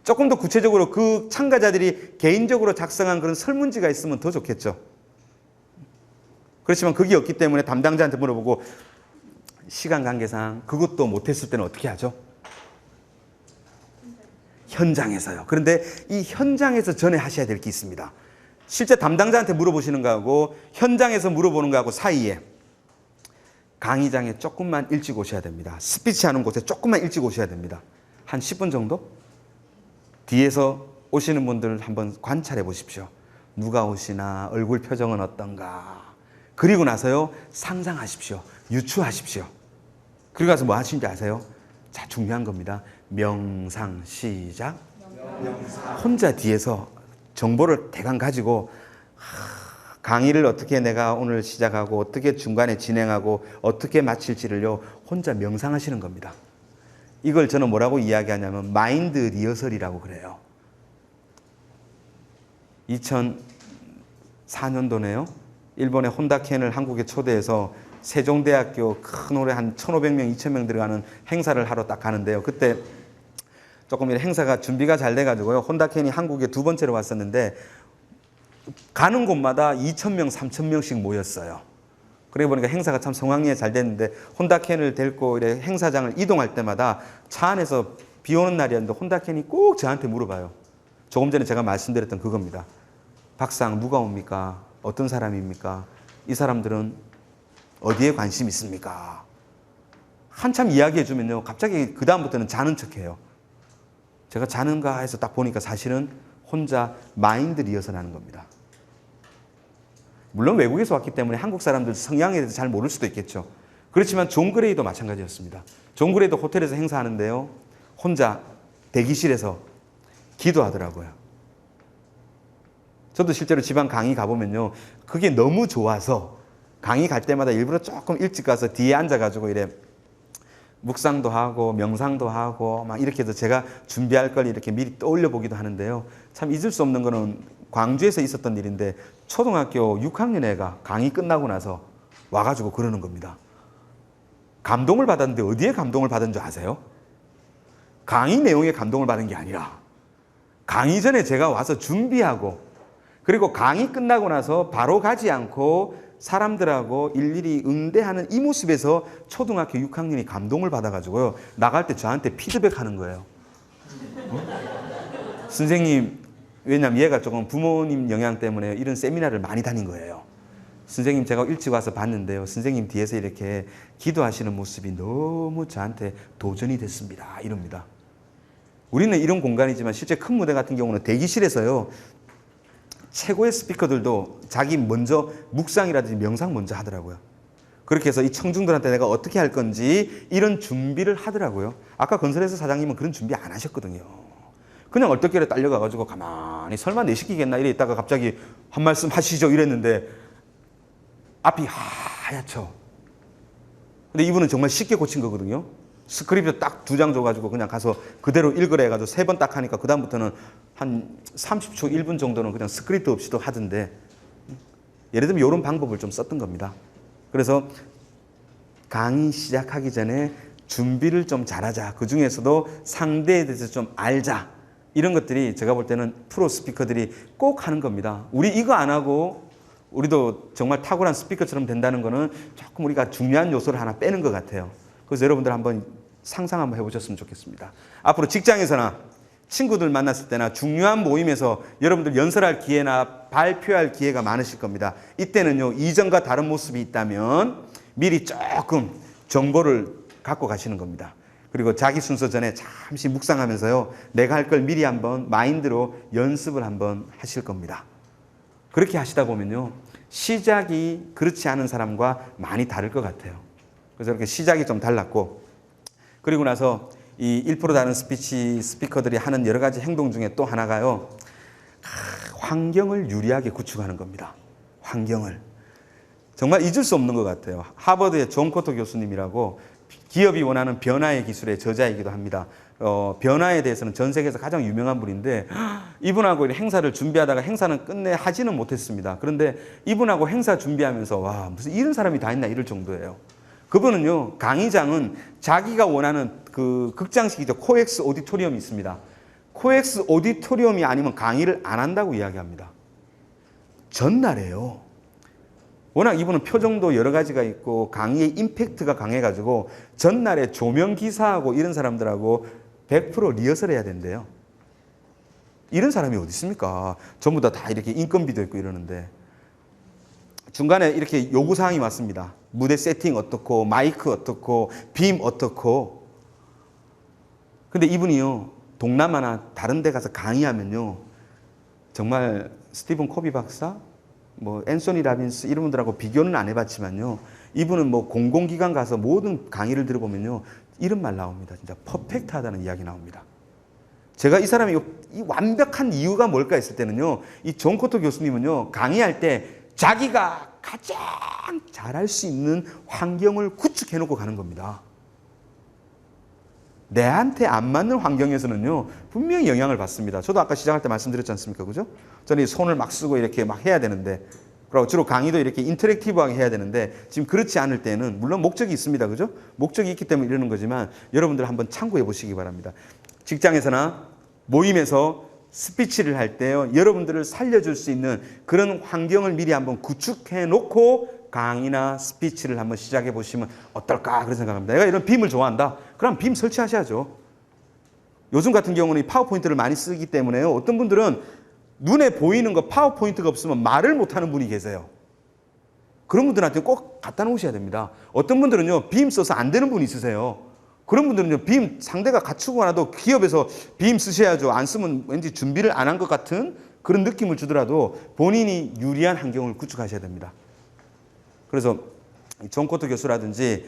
조금 더 구체적으로 그 참가자들이 개인적으로 작성한 그런 설문지가 있으면 더 좋겠죠. 그렇지만 그게 없기 때문에 담당자한테 물어보고, 시간 관계상 그것도 못했을 때는 어떻게 하죠? 현장에서요. 그런데 이 현장에서 전에 하셔야 될 게 있습니다. 실제 담당자한테 물어보시는 거하고 현장에서 물어보는 거하고 사이에 강의장에 조금만 일찍 오셔야 됩니다. 스피치 하는 곳에 조금만 일찍 오셔야 됩니다. 한 10분 정도? 뒤에서 오시는 분들 한번 관찰해 보십시오. 누가 오시나, 얼굴 표정은 어떤가. 그리고 나서요, 상상하십시오. 유추하십시오. 그리고 나서 뭐 하시는지 아세요? 자, 중요한 겁니다. 명상, 시작. 혼자 뒤에서 정보를 대강 가지고 강의를 어떻게 내가 오늘 시작하고 어떻게 중간에 진행하고 어떻게 마칠지를요, 혼자 명상하시는 겁니다. 이걸 저는 뭐라고 이야기하냐면 마인드 리허설이라고 그래요. 4년도네요. 일본의 혼다켄을 한국에 초대해서 세종대학교 큰 홀에 한 1,500명, 2,000명 들어가는 행사를 하러 딱 가는데요. 그때 조금 행사가 준비가 잘 돼가지고요. 혼다켄이 한국에 두 번째로 왔었는데 가는 곳마다 2,000명, 3,000명씩 모였어요. 그러다 보니까 행사가 참 성황리에 잘 됐는데 혼다켄을 데리고 이렇게 행사장을 이동할 때마다 차 안에서 비 오는 날이었는데 혼다켄이 꼭 저한테 물어봐요. 조금 전에 제가 말씀드렸던 그겁니다. 박상 누가 옵니까? 어떤 사람입니까? 이 사람들은 어디에 관심 있습니까? 한참 이야기해 주면요. 갑자기 그 다음부터는 자는 척해요. 제가 자는가 해서 딱 보니까 사실은 혼자 마인드 리허설 하는 겁니다. 물론 외국에서 왔기 때문에 한국 사람들 성향에 대해서 잘 모를 수도 있겠죠. 그렇지만 존 그레이도 마찬가지였습니다. 존 그레이도 호텔에서 행사하는데요. 혼자 대기실에서 기도하더라고요. 저도 실제로 지방 강의 가보면요. 그게 너무 좋아서 강의 갈 때마다 일부러 조금 일찍 가서 뒤에 앉아가지고 이래 묵상도 하고 명상도 하고 막 이렇게 해서 제가 준비할 걸 이렇게 미리 떠올려 보기도 하는데요. 참 잊을 수 없는 거는 광주에서 있었던 일인데 초등학교 6학년 애가 강의 끝나고 나서 와가지고 그러는 겁니다. 감동을 받았는데 어디에 감동을 받은 줄 아세요? 강의 내용에 감동을 받은 게 아니라 강의 전에 제가 와서 준비하고 그리고 강의 끝나고 나서 바로 가지 않고 사람들하고 일일이 응대하는 이 모습에서 초등학교 6학년이 감동을 받아가지고요. 나갈 때 저한테 피드백하는 거예요. 선생님, 왜냐면 얘가 조금 부모님 영향 때문에 이런 세미나를 많이 다닌 거예요. 선생님 제가 일찍 와서 봤는데요. 선생님 뒤에서 이렇게 기도하시는 모습이 너무 저한테 도전이 됐습니다. 이럽니다. 우리는 이런 공간이지만 실제 큰 무대 같은 경우는 대기실에서요. 최고의 스피커들도 자기 먼저 묵상이라든지 명상 먼저 하더라고요. 그렇게 해서 이 청중들한테 내가 어떻게 할 건지 이런 준비를 하더라고요. 아까 건설회사 사장님은 그런 준비 안 하셨거든요. 그냥 얼떨결에 딸려가가지고 가만히 설마 내 시키겠나 이래 있다가 갑자기 한 말씀 하시죠 이랬는데 앞이 하얗죠. 근데 이분은 정말 쉽게 고친 거거든요. 스크립트 딱 2장 줘가지고 그냥 가서 그대로 읽으라 해가지고 3번 딱 하니까 그다음부터는 한 30초, 1분 정도는 그냥 스크립트 없이도 하던데 예를 들면 이런 방법을 좀 썼던 겁니다. 그래서 강의 시작하기 전에 준비를 좀 잘하자. 그 중에서도 상대에 대해서 좀 알자. 이런 것들이 제가 볼 때는 프로 스피커들이 꼭 하는 겁니다. 우리 이거 안 하고 우리도 정말 탁월한 스피커처럼 된다는 거는 조금 우리가 중요한 요소를 하나 빼는 것 같아요. 그래서 여러분들 한번 상상 한번 해보셨으면 좋겠습니다. 앞으로 직장에서나 친구들 만났을 때나 중요한 모임에서 여러분들 연설할 기회나 발표할 기회가 많으실 겁니다. 이때는요, 이전과 다른 모습이 있다면 미리 조금 정보를 갖고 가시는 겁니다. 그리고 자기 순서 전에 잠시 묵상하면서요, 내가 할 걸 미리 한번 마인드로 연습을 한번 하실 겁니다. 그렇게 하시다 보면요, 시작이 그렇지 않은 사람과 많이 다를 것 같아요. 그래서 이렇게 시작이 좀 달랐고, 그리고 나서 이 1% 다른 스피커들이 하는 여러 가지 행동 중에 또 하나가요, 환경을 유리하게 구축하는 겁니다. 환경을. 정말 잊을 수 없는 것 같아요. 하버드의 존 코터 교수님이라고 기업이 원하는 변화의 기술의 저자이기도 합니다. 변화에 대해서는 전 세계에서 가장 유명한 분인데 이분하고 행사를 준비하다가 행사는 끝내 하지는 못했습니다. 그런데 이분하고 행사 준비하면서 와, 무슨 이런 사람이 다 있나 이럴 정도예요. 그분은요, 강의장은 자기가 원하는 그 극장식이죠. 코엑스 오디토리움이 있습니다. 코엑스 오디토리움이 아니면 강의를 안 한다고 이야기합니다. 전날에요. 워낙 이분은 표정도 여러 가지가 있고 강의의 임팩트가 강해가지고 전날에 조명 기사하고 이런 사람들하고 100% 리허설 해야 된대요. 이런 사람이 어디 있습니까? 전부 다 이렇게 인건비도 있고 이러는데 중간에 이렇게 요구사항이 왔습니다. 무대 세팅 어떻고 마이크 어떻고 빔 어떻고. 근데 이분이요, 동남아나 다른 데 가서 강의하면요, 정말 스티븐 코비 박사, 뭐 앤소니 라빈스 이런 분들하고 비교는 안 해봤지만요, 이분은 뭐 공공기관 가서 모든 강의를 들어보면요, 이런 말 나옵니다. 진짜 퍼펙트하다는 이야기 나옵니다. 제가 이 사람이 이 완벽한 이유가 뭘까 했을 때는요, 이 존 코터 교수님은요, 강의할 때 자기가 가장 잘할 수 있는 환경을 구축해 놓고 가는 겁니다. 내한테 안 맞는 환경에서는요, 분명히 영향을 받습니다. 저도 아까 시작할 때 말씀드렸지 않습니까? 그죠? 저는 손을 막 쓰고 이렇게 막 해야 되는데, 그리고 주로 강의도 이렇게 인터랙티브하게 해야 되는데, 지금 그렇지 않을 때는, 물론 목적이 있습니다. 그죠? 목적이 있기 때문에 이러는 거지만, 여러분들 한번 참고해 보시기 바랍니다. 직장에서나 모임에서 스피치를 할 때요, 여러분들을 살려줄 수 있는 그런 환경을 미리 한번 구축해 놓고 강의나 스피치를 한번 시작해 보시면 어떨까 그런 생각합니다. 내가 이런 빔을 좋아한다. 그럼 빔 설치하셔야죠. 요즘 같은 경우는 파워포인트를 많이 쓰기 때문에요. 어떤 분들은 눈에 보이는 거 파워포인트가 없으면 말을 못하는 분이 계세요. 그런 분들한테 꼭 갖다 놓으셔야 됩니다. 어떤 분들은요, 빔 써서 안 되는 분이 있으세요. 그런 분들은요, 빔 상대가 갖추고 나도 기업에서 빔 쓰셔야죠. 안 쓰면 왠지 준비를 안 한 것 같은 그런 느낌을 주더라도 본인이 유리한 환경을 구축하셔야 됩니다. 그래서 존 코트 교수라든지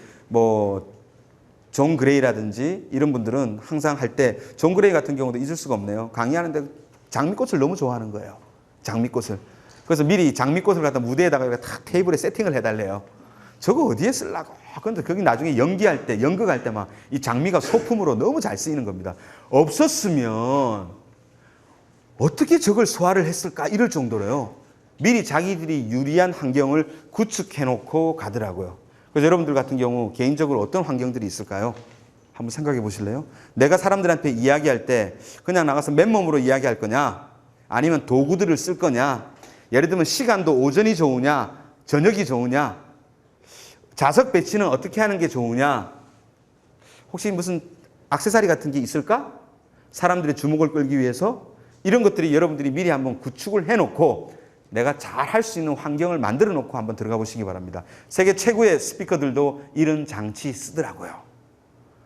존 그레이라든지 이런 분들은 항상 할 때 존 그레이 같은 경우도 잊을 수가 없네요. 강의하는데 장미꽃을 너무 좋아하는 거예요. 장미꽃을. 그래서 미리 장미꽃을 갖다 무대에다가 이렇게 탁 테이블에 세팅을 해달래요. 저거 어디에 쓰려고? 그런데 거기 나중에 연기할 때, 연극할 때 막 이 장미가 소품으로 너무 잘 쓰이는 겁니다. 없었으면 어떻게 저걸 소화를 했을까? 이럴 정도로요. 미리 자기들이 유리한 환경을 구축해놓고 가더라고요. 그래서 여러분들 같은 경우 개인적으로 어떤 환경들이 있을까요? 한번 생각해 보실래요? 내가 사람들한테 이야기할 때 그냥 나가서 맨몸으로 이야기할 거냐? 아니면 도구들을 쓸 거냐? 예를 들면 시간도 오전이 좋으냐? 저녁이 좋으냐? 좌석 배치는 어떻게 하는 게 좋으냐? 혹시 무슨 액세서리 같은 게 있을까? 사람들의 주목을 끌기 위해서? 이런 것들이 여러분들이 미리 한번 구축을 해놓고 내가 잘 할 수 있는 환경을 만들어 놓고 한번 들어가 보시기 바랍니다. 세계 최고의 스피커들도 이런 장치 쓰더라고요.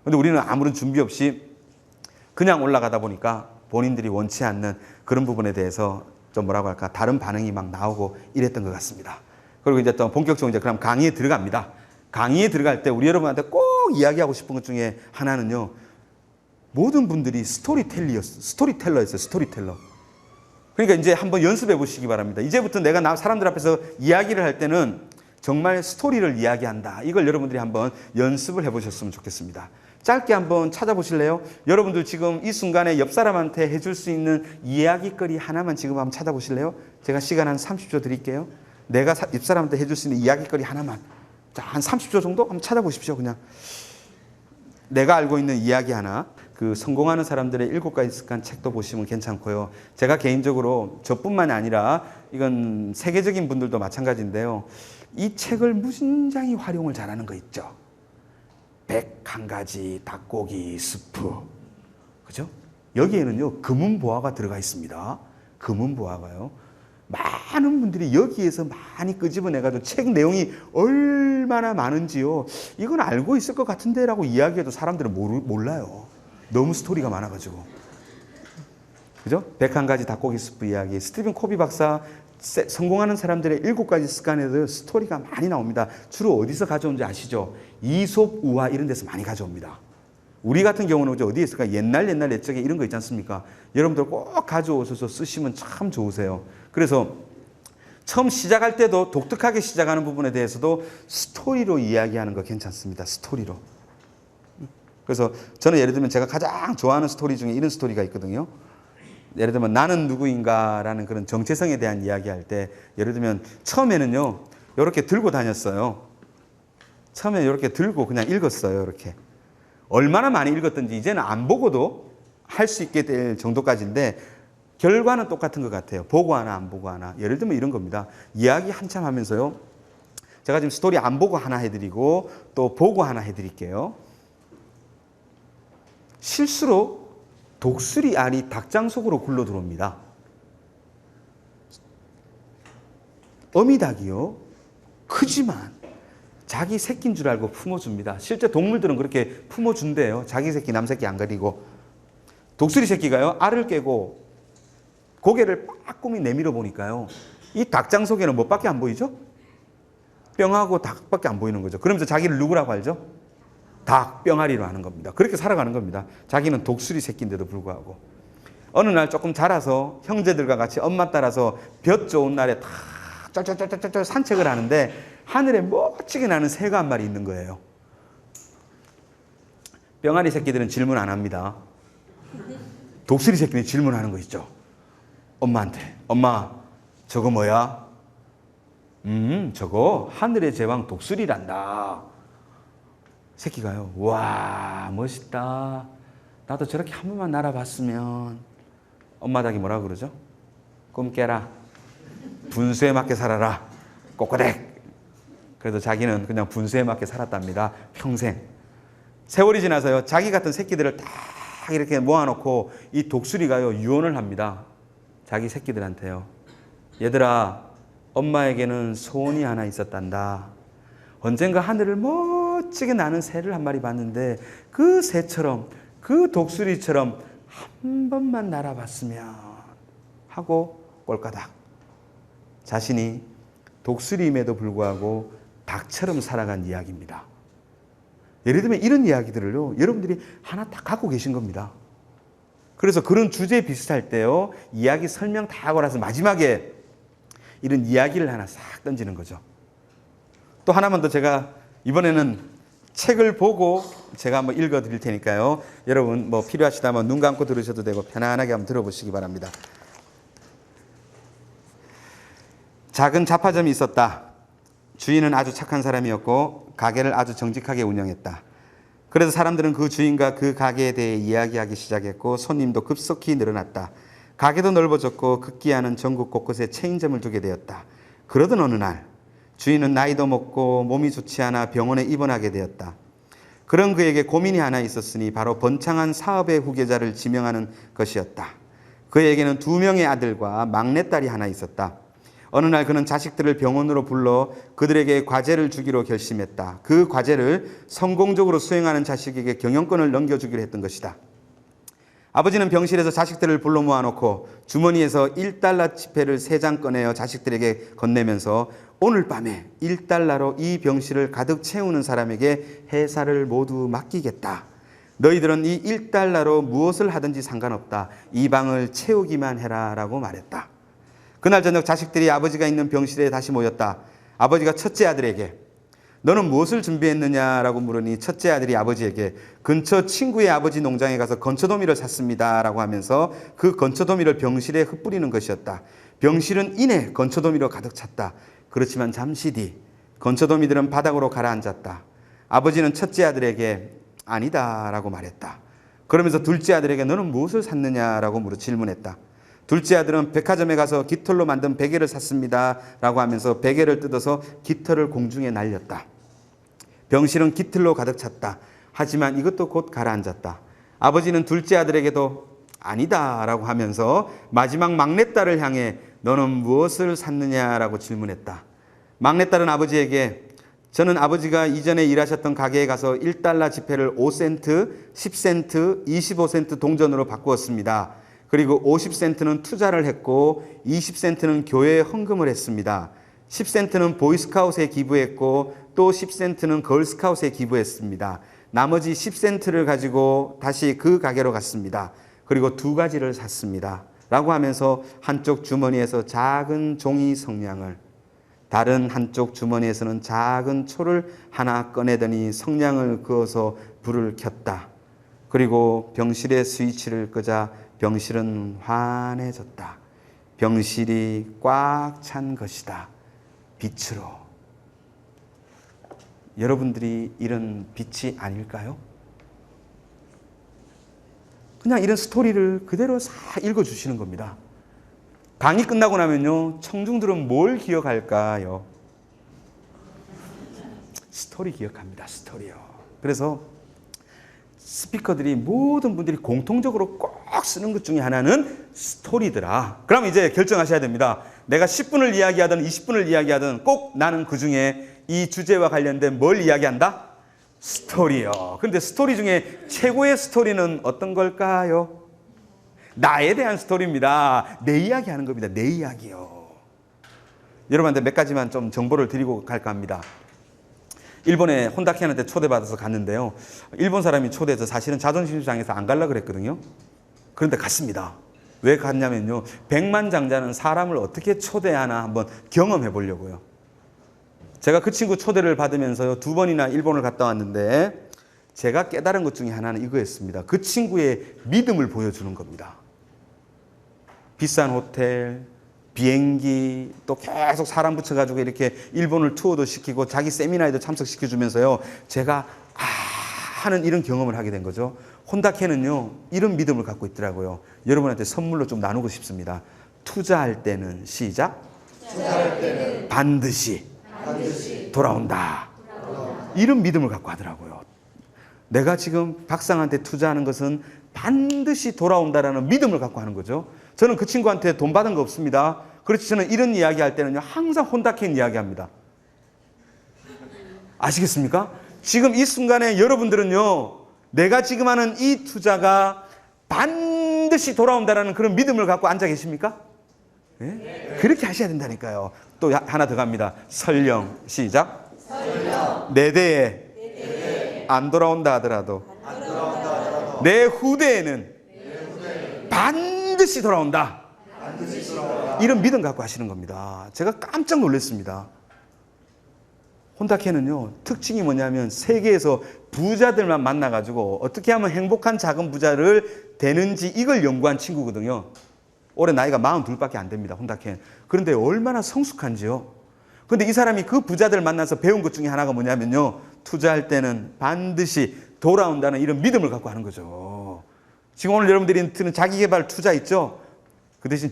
근데 우리는 아무런 준비 없이 그냥 올라가다 보니까 본인들이 원치 않는 그런 부분에 대해서 좀 뭐라고 할까, 다른 반응이 막 나오고 이랬던 것 같습니다. 그리고 이제 또 본격적으로 이제 그럼 강의에 들어갑니다. 강의에 들어갈 때 우리 여러분한테 꼭 이야기하고 싶은 것 중에 하나는요, 모든 분들이 스토리텔러였어요. 스토리텔러. 그러니까 이제 한번 연습해 보시기 바랍니다. 이제부터 내가 사람들 앞에서 이야기를 할 때는 정말 스토리를 이야기한다. 이걸 여러분들이 한번 연습을 해보셨으면 좋겠습니다. 짧게 한번 찾아보실래요? 여러분들 지금 이 순간에 옆 사람한테 해줄 수 있는 이야기거리 하나만 지금 한번 찾아보실래요? 제가 시간 한 30초 드릴게요. 내가 옆 사람한테 해줄 수 있는 이야기거리 하나만. 자, 한 30초 정도 한번 찾아보십시오. 그냥 내가 알고 있는 이야기 하나. 그 성공하는 사람들의 7가지 습관 책도 보시면 괜찮고요. 제가 개인적으로 저뿐만이 아니라 이건 세계적인 분들도 마찬가지인데요. 이 책을 무진장히 활용을 잘하는 거 있죠. 101가지 닭고기 스프. 그죠? 여기에는요, 금은보화가 들어가 있습니다. 금은보화가요. 많은 분들이 여기에서 많이 끄집어내가지고 책 내용이 얼마나 많은지요. 이건 알고 있을 것 같은데 라고 이야기해도 사람들은 몰라요. 너무 스토리가 많아가지고. 그죠? 101가지 닭고기 스프 이야기. 스티븐 코비 박사 성공하는 사람들의 7가지 습관에도 스토리가 많이 나옵니다. 주로 어디서 가져온지 아시죠? 이솝 우화 이런 데서 많이 가져옵니다. 우리 같은 경우는 어디에 있을까? 옛날 옛적에 이런 거 있지 않습니까? 여러분들 꼭 가져오셔서 쓰시면 참 좋으세요. 그래서 처음 시작할 때도 독특하게 시작하는 부분에 대해서도 스토리로 이야기하는 거 괜찮습니다. 스토리로. 그래서 저는 예를 들면 제가 가장 좋아하는 스토리 중에 이런 스토리가 있거든요. 예를 들면 나는 누구인가라는 그런 정체성에 대한 이야기할 때 예를 들면 처음에는요, 이렇게 들고 다녔어요. 처음에 이렇게 들고 그냥 읽었어요. 이렇게. 얼마나 많이 읽었든지 이제는 안 보고도 할 수 있게 될 정도까지인데 결과는 똑같은 것 같아요. 보고 하나 안 보고 하나. 예를 들면 이런 겁니다. 이야기 한참 하면서요, 제가 지금 스토리 안 보고 하나 해드리고 또 보고 하나 해드릴게요. 실수로 독수리 알이 닭장 속으로 굴러 들어옵니다. 어미닭이요, 크지만 자기 새끼인 줄 알고 품어줍니다. 실제 동물들은 그렇게 품어준대요. 자기 새끼, 남 새끼 안 가리고. 독수리 새끼가요, 알을 깨고 고개를 빠꾸미 내밀어 보니까요, 이 닭장 속에는 뭐밖에 안 보이죠? 뿅하고 닭밖에 안 보이는 거죠. 그러면서 자기를 누구라고 알죠? 닭, 뿅아리로 하는 겁니다. 그렇게 살아가는 겁니다. 자기는 독수리 새끼인데도 불구하고. 어느 날 조금 자라서 형제들과 같이 엄마 따라서 볕 좋은 날에 다 쩔쩔쩔쩔쩔 산책을 하는데 하늘에 멋지게 나는 새가 한 마리 있는 거예요. 병아리 새끼들은 질문 안 합니다. 독수리 새끼는 질문하는 거 있죠. 엄마한테. 엄마, 저거 뭐야? 저거 하늘의 제왕 독수리란다. 새끼가요. 와, 멋있다. 나도 저렇게 한 번만 날아봤으면. 엄마 닭이 뭐라 그러죠? 꿈 깨라. 분수에 맞게 살아라. 꼬꼬댁. 그래도 자기는 그냥 분수에 맞게 살았답니다. 평생. 세월이 지나서요. 자기 같은 새끼들을 다 이렇게 모아놓고 이 독수리가요. 유언을 합니다. 자기 새끼들한테요. 얘들아, 엄마에게는 소원이 하나 있었단다. 언젠가 하늘을 멋지게 나는 새를 한 마리 봤는데 그 새처럼 그 독수리처럼 한 번만 날아봤으면 하고 꼴까닥. 자신이 독수리임에도 불구하고 닭처럼 살아간 이야기입니다. 예를 들면 이런 이야기들을요, 여러분들이 하나 딱 갖고 계신 겁니다. 그래서 그런 주제에 비슷할 때요, 이야기 설명 다 하고 나서 마지막에 이런 이야기를 하나 싹 던지는 거죠. 또 하나만 더 제가 이번에는 책을 보고 제가 한번 읽어 드릴 테니까요. 여러분 뭐 필요하시다면 눈 감고 들으셔도 되고 편안하게 한번 들어보시기 바랍니다. 작은 잡화점이 있었다. 주인은 아주 착한 사람이었고 가게를 아주 정직하게 운영했다. 그래서 사람들은 그 주인과 그 가게에 대해 이야기하기 시작했고 손님도 급속히 늘어났다. 가게도 넓어졌고 급기야는 전국 곳곳에 체인점을 두게 되었다. 그러던 어느 날 주인은 나이도 먹고 몸이 좋지 않아 병원에 입원하게 되었다. 그런 그에게 고민이 하나 있었으니 바로 번창한 사업의 후계자를 지명하는 것이었다. 그에게는 2명의 아들과 막내딸이 하나 있었다. 어느 날 그는 자식들을 병원으로 불러 그들에게 과제를 주기로 결심했다. 그 과제를 성공적으로 수행하는 자식에게 경영권을 넘겨주기로 했던 것이다. 아버지는 병실에서 자식들을 불러 모아놓고 주머니에서 1달러 지폐를 3장 꺼내어 자식들에게 건네면서 오늘 밤에 1달러로 이 병실을 가득 채우는 사람에게 회사를 모두 맡기겠다. 너희들은 이 1달러로 무엇을 하든지 상관없다. 이 방을 채우기만 해라 라고 말했다. 그날 저녁 자식들이 아버지가 있는 병실에 다시 모였다. 아버지가 첫째 아들에게 너는 무엇을 준비했느냐라고 물으니 첫째 아들이 아버지에게 근처 친구의 아버지 농장에 가서 건초도미를 샀습니다 라고 하면서 그 건초도미를 병실에 흩뿌리는 것이었다. 병실은 이내 건초도미로 가득 찼다. 그렇지만 잠시 뒤 건초도미들은 바닥으로 가라앉았다. 아버지는 첫째 아들에게 아니다 라고 말했다. 그러면서 둘째 아들에게 너는 무엇을 샀느냐라고 질문했다. 둘째 아들은 백화점에 가서 깃털로 만든 베개를 샀습니다 라고 하면서 베개를 뜯어서 깃털을 공중에 날렸다. 병실은 깃털로 가득 찼다. 하지만 이것도 곧 가라앉았다. 아버지는 둘째 아들에게도 아니다 라고 하면서 마지막 막내딸을 향해 너는 무엇을 샀느냐라고 질문했다. 막내딸은 아버지에게 저는 아버지가 이전에 일하셨던 가게에 가서 1달러 지폐를 5센트, 10센트, 25센트 동전으로 바꾸었습니다. 그리고 50센트는 투자를 했고 20센트는 교회에 헌금을 했습니다. 10센트는 보이스카웃에 기부했고 또 10센트는 걸스카웃에 기부했습니다. 나머지 10센트를 가지고 다시 그 가게로 갔습니다. 그리고 2가지를 샀습니다. 라고 하면서 한쪽 주머니에서 작은 종이 성냥을, 다른 한쪽 주머니에서는 작은 초를 하나 꺼내더니 성냥을 그어서 불을 켰다. 그리고 병실의 스위치를 끄자 병실은 환해졌다. 병실이 꽉 찬 것이다. 빛으로. 여러분들이 이런 빛이 아닐까요? 그냥 이런 스토리를 그대로 싹 읽어주시는 겁니다. 강의 끝나고 나면요, 청중들은 뭘 기억할까요? 스토리 기억합니다. 스토리요. 그래서 스피커들이 모든 분들이 공통적으로 꼭 쓰는 것 중에 하나는 스토리더라. 그럼 이제 결정하셔야 됩니다. 내가 10분을 이야기하든 20분을 이야기하든 꼭 나는 그 중에 이 주제와 관련된 뭘 이야기한다? 스토리요. 그런데 스토리 중에 최고의 스토리는 어떤 걸까요? 나에 대한 스토리입니다. 내 이야기 하는 겁니다. 내 이야기요. 여러분한테 몇 가지만 좀 정보를 드리고 갈까 합니다. 일본에 혼다케한테 초대받아서 갔는데요. 일본 사람이 초대해서 사실은 자존심 상해서 안 가려고 그랬거든요. 그런데 갔습니다. 왜 갔냐면요. 백만장자는 사람을 어떻게 초대하나 한번 경험해 보려고요. 제가 그 친구 초대를 받으면서요. 2번이나 일본을 갔다 왔는데 제가 깨달은 것 중에 하나는 이거였습니다. 그 친구의 믿음을 보여주는 겁니다. 비싼 호텔, 비행기, 또 계속 사람 붙여가지고 이렇게 일본을 투어도 시키고 자기 세미나에도 참석시켜주면서요. 제가 하는 이런 경험을 하게 된 거죠. 혼다케는요, 이런 믿음을 갖고 있더라고요. 여러분한테 선물로 좀 나누고 싶습니다. 투자할 때는 시작. 투자할 때는 반드시 돌아온다. 이런 믿음을 갖고 하더라고요. 내가 지금 박상한테 투자하는 것은 반드시 돌아온다라는 믿음을 갖고 하는 거죠. 저는 그 친구한테 돈 받은 거 없습니다. 그렇지, 저는 이런 이야기 할 때는요, 항상 혼다케인 이야기 합니다. 아시겠습니까? 지금 이 순간에 여러분들은요, 내가 지금 하는 이 투자가 반드시 돌아온다라는 그런 믿음을 갖고 앉아 계십니까? 네? 그렇게 하셔야 된다니까요. 또 하나 더 갑니다. 설령, 시작. 설령. 내 대에 안 돌아온다 하더라도 내 후대에는 반드시 돌아온다. 이런 믿음 갖고 하시는 겁니다. 제가 깜짝 놀랐습니다. 혼다케는요, 특징이 뭐냐면 세계에서 부자들만 만나가지고 어떻게 하면 행복한 작은 부자를 되는지 이걸 연구한 친구거든요. 올해 나이가 42밖에 안 됩니다. 혼다케는. 그런데 얼마나 성숙한지요. 그런데 이 사람이 그 부자들 만나서 배운 것 중에 하나가 뭐냐면요, 투자할 때는 반드시 돌아온다는 이런 믿음을 갖고 하는 거죠. 지금 오늘 여러분들이 듣는 자기개발 투자 있죠? 그 대신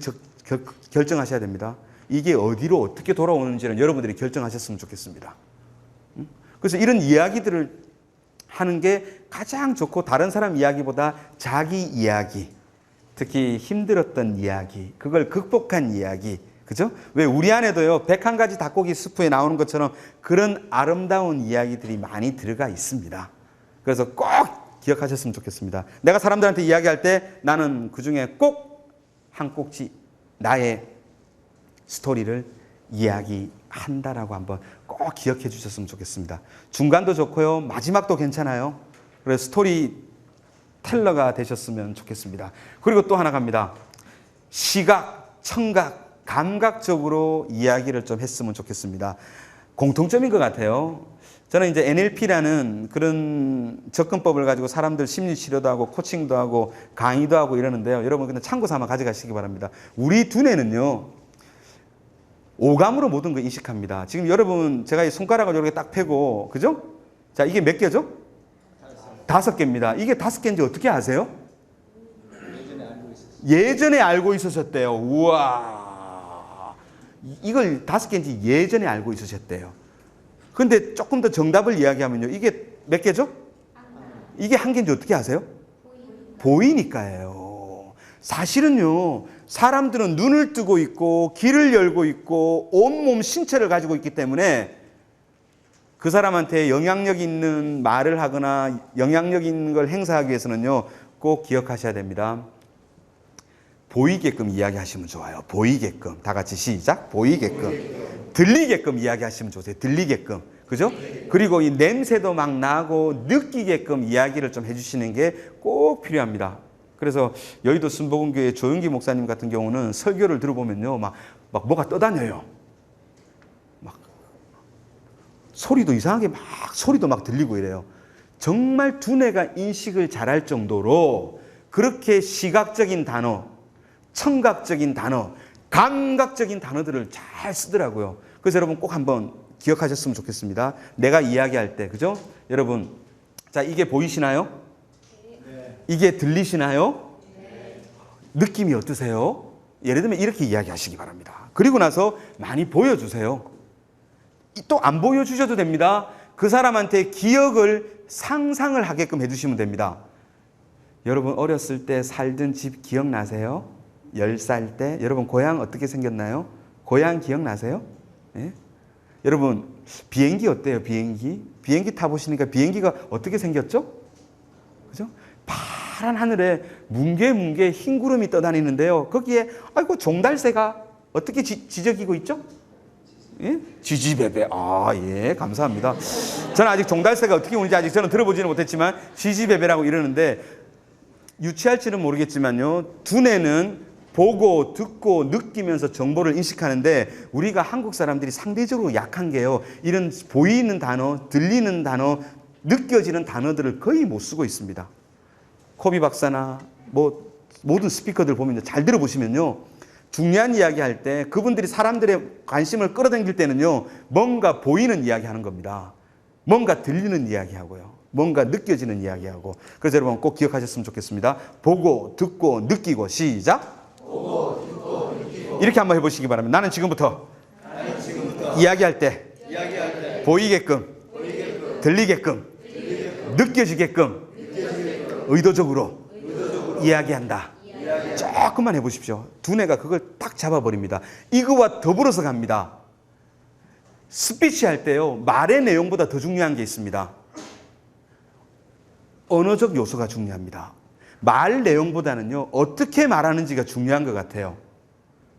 결정하셔야 됩니다. 이게 어디로 어떻게 돌아오는지는 여러분들이 결정하셨으면 좋겠습니다. 그래서 이런 이야기들을 하는 게 가장 좋고, 다른 사람 이야기보다 자기 이야기, 특히 힘들었던 이야기, 그걸 극복한 이야기, 그죠? 왜 우리 안에도요, 101가지 닭고기 스프에 나오는 것처럼 그런 아름다운 이야기들이 많이 들어가 있습니다. 그래서 꼭 기억하셨으면 좋겠습니다. 내가 사람들한테 이야기할 때 나는 그 중에 꼭 한 꼭지 나의 스토리를 이야기한다라고 한번 꼭 기억해 주셨으면 좋겠습니다. 중간도 좋고요, 마지막도 괜찮아요. 그래서 스토리 텔러가 되셨으면 좋겠습니다. 그리고 또 하나 갑니다. 시각, 청각, 감각적으로 이야기를 좀 했으면 좋겠습니다. 공통점인 것 같아요. 저는 이제 NLP라는 그런 접근법을 가지고 사람들 심리 치료도 하고 코칭도 하고 강의도 하고 이러는데요. 여러분 그냥 참고 삼아 가져가시기 바랍니다. 우리 두뇌는요, 오감으로 모든 걸 인식합니다. 지금 여러분 제가 이 손가락을 이렇게 딱 펴고, 그죠? 자, 이게 몇 개죠? 5개입니다. 이게 5개인지 어떻게 아세요? 예전에 알고 있으셨대요. 우와. 이걸 5개인지 예전에 알고 있으셨대요. 근데 조금 더 정답을 이야기하면요, 이게 몇 개죠? 이게 한 개인지 어떻게 아세요? 보이니까요. 사실은요, 사람들은 눈을 뜨고 있고 귀를 열고 있고 온몸 신체를 가지고 있기 때문에 그 사람한테 영향력 있는 말을 하거나 영향력 있는 걸 행사하기 위해서는요, 꼭 기억하셔야 됩니다. 보이게끔 이야기하시면 좋아요. 보이게끔. 다 같이 시작. 보이게끔. 들리게끔 이야기하시면 좋으세요. 들리게끔. 그죠? 그리고 이 냄새도 막 나고 느끼게끔 이야기를 좀 해주시는 게 꼭 필요합니다. 그래서 여의도 순복음교회 조윤기 목사님 같은 경우는 설교를 들어보면요, 막 뭐가 떠다녀요. 막 소리도 이상하게 소리도 막 들리고 이래요. 정말 두뇌가 인식을 잘할 정도로 그렇게 시각적인 단어, 청각적인 단어, 감각적인 단어들을 잘 쓰더라고요. 그래서 여러분 꼭 한번 기억하셨으면 좋겠습니다. 내가 이야기할 때, 그죠? 여러분, 자, 이게 보이시나요? 네. 이게 들리시나요? 네. 느낌이 어떠세요? 예를 들면 이렇게 이야기하시기 바랍니다. 그리고 나서 많이 보여주세요. 또 안 보여주셔도 됩니다. 그 사람한테 기억을 상상을 하게끔 해주시면 됩니다. 여러분 어렸을 때 살던 집 기억나세요? 10살 때 여러분 고향 어떻게 생겼나요? 고향 기억나세요? 네? 여러분 비행기 어때요? 비행기 타보시니까 비행기가 어떻게 생겼죠? 그죠? 파란 하늘에 뭉게뭉게 흰 구름이 떠다니는데요. 거기에 아이고 종달새가 어떻게 지저귀고 있죠? 예? 지지배배. 아, 예, 감사합니다. 저는 아직 종달새가 어떻게 오는지 아직 저는 들어보지는 못했지만 지지배배라고 이러는데, 유치할지는 모르겠지만요, 두뇌는 보고 듣고 느끼면서 정보를 인식하는데 우리가 한국 사람들이 상대적으로 약한 게요, 이런 보이는 단어, 들리는 단어, 느껴지는 단어들을 거의 못 쓰고 있습니다. 코비 박사나 뭐 모든 스피커들 보면 잘 들어보시면요. 중요한 이야기 할 때 그분들이 사람들의 관심을 끌어당길 때는요. 뭔가 보이는 이야기 하는 겁니다. 뭔가 들리는 이야기 하고요. 뭔가 느껴지는 이야기 하고. 그래서 여러분 꼭 기억하셨으면 좋겠습니다. 보고, 듣고, 느끼고. 시작. 보고, 듣고, 느끼고. 이렇게 한번 해보시기 바랍니다. 나는 지금부터 이야기할 때 보이게끔, 들리게끔, 느껴지게끔, 의도적으로 이야기한다. 조금만 해보십시오. 두뇌가 그걸 딱 잡아버립니다. 이거와 더불어서 갑니다. 스피치 할 때요. 말의 내용보다 더 중요한 게 있습니다. 언어적 요소가 중요합니다. 말 내용보다는요. 어떻게 말하는지가 중요한 것 같아요.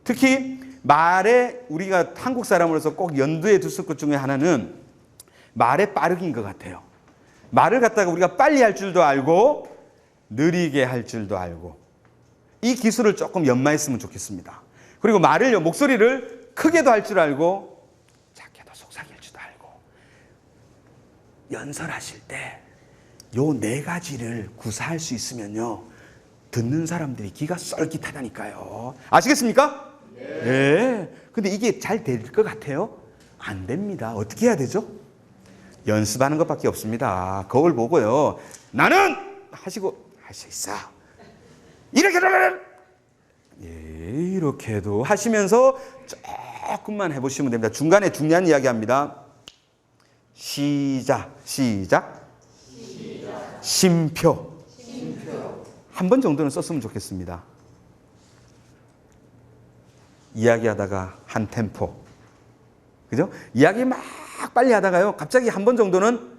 특히 말에 우리가 한국 사람으로서 꼭 염두에 둘 것 중에 하나는 말의 빠르기인 것 같아요. 말을 갖다가 우리가 빨리 할 줄도 알고 느리게 할 줄도 알고 이 기술을 조금 연마했으면 좋겠습니다. 그리고 말을요. 목소리를 크게도 할 줄 알고 작게도 속삭일 줄도 알고 연설하실 때 요 네 가지를 구사할 수 있으면요. 듣는 사람들이 기가 쏠깃하다니까요. 아시겠습니까? 네. 근데 이게 잘 될 것 같아요? 안 됩니다. 어떻게 해야 되죠? 연습하는 것밖에 없습니다. 거울 보고요. 나는 하시고 할 수 있어. 이렇게 이렇게도 하시면서 조금만 해보시면 됩니다. 중간에 중요한 이야기 합니다. 시작. 쉼표. 한 번 정도는 썼으면 좋겠습니다. 이야기하다가 한 템포. 그죠? 이야기 막 빨리 하다가요. 갑자기 한 번 정도는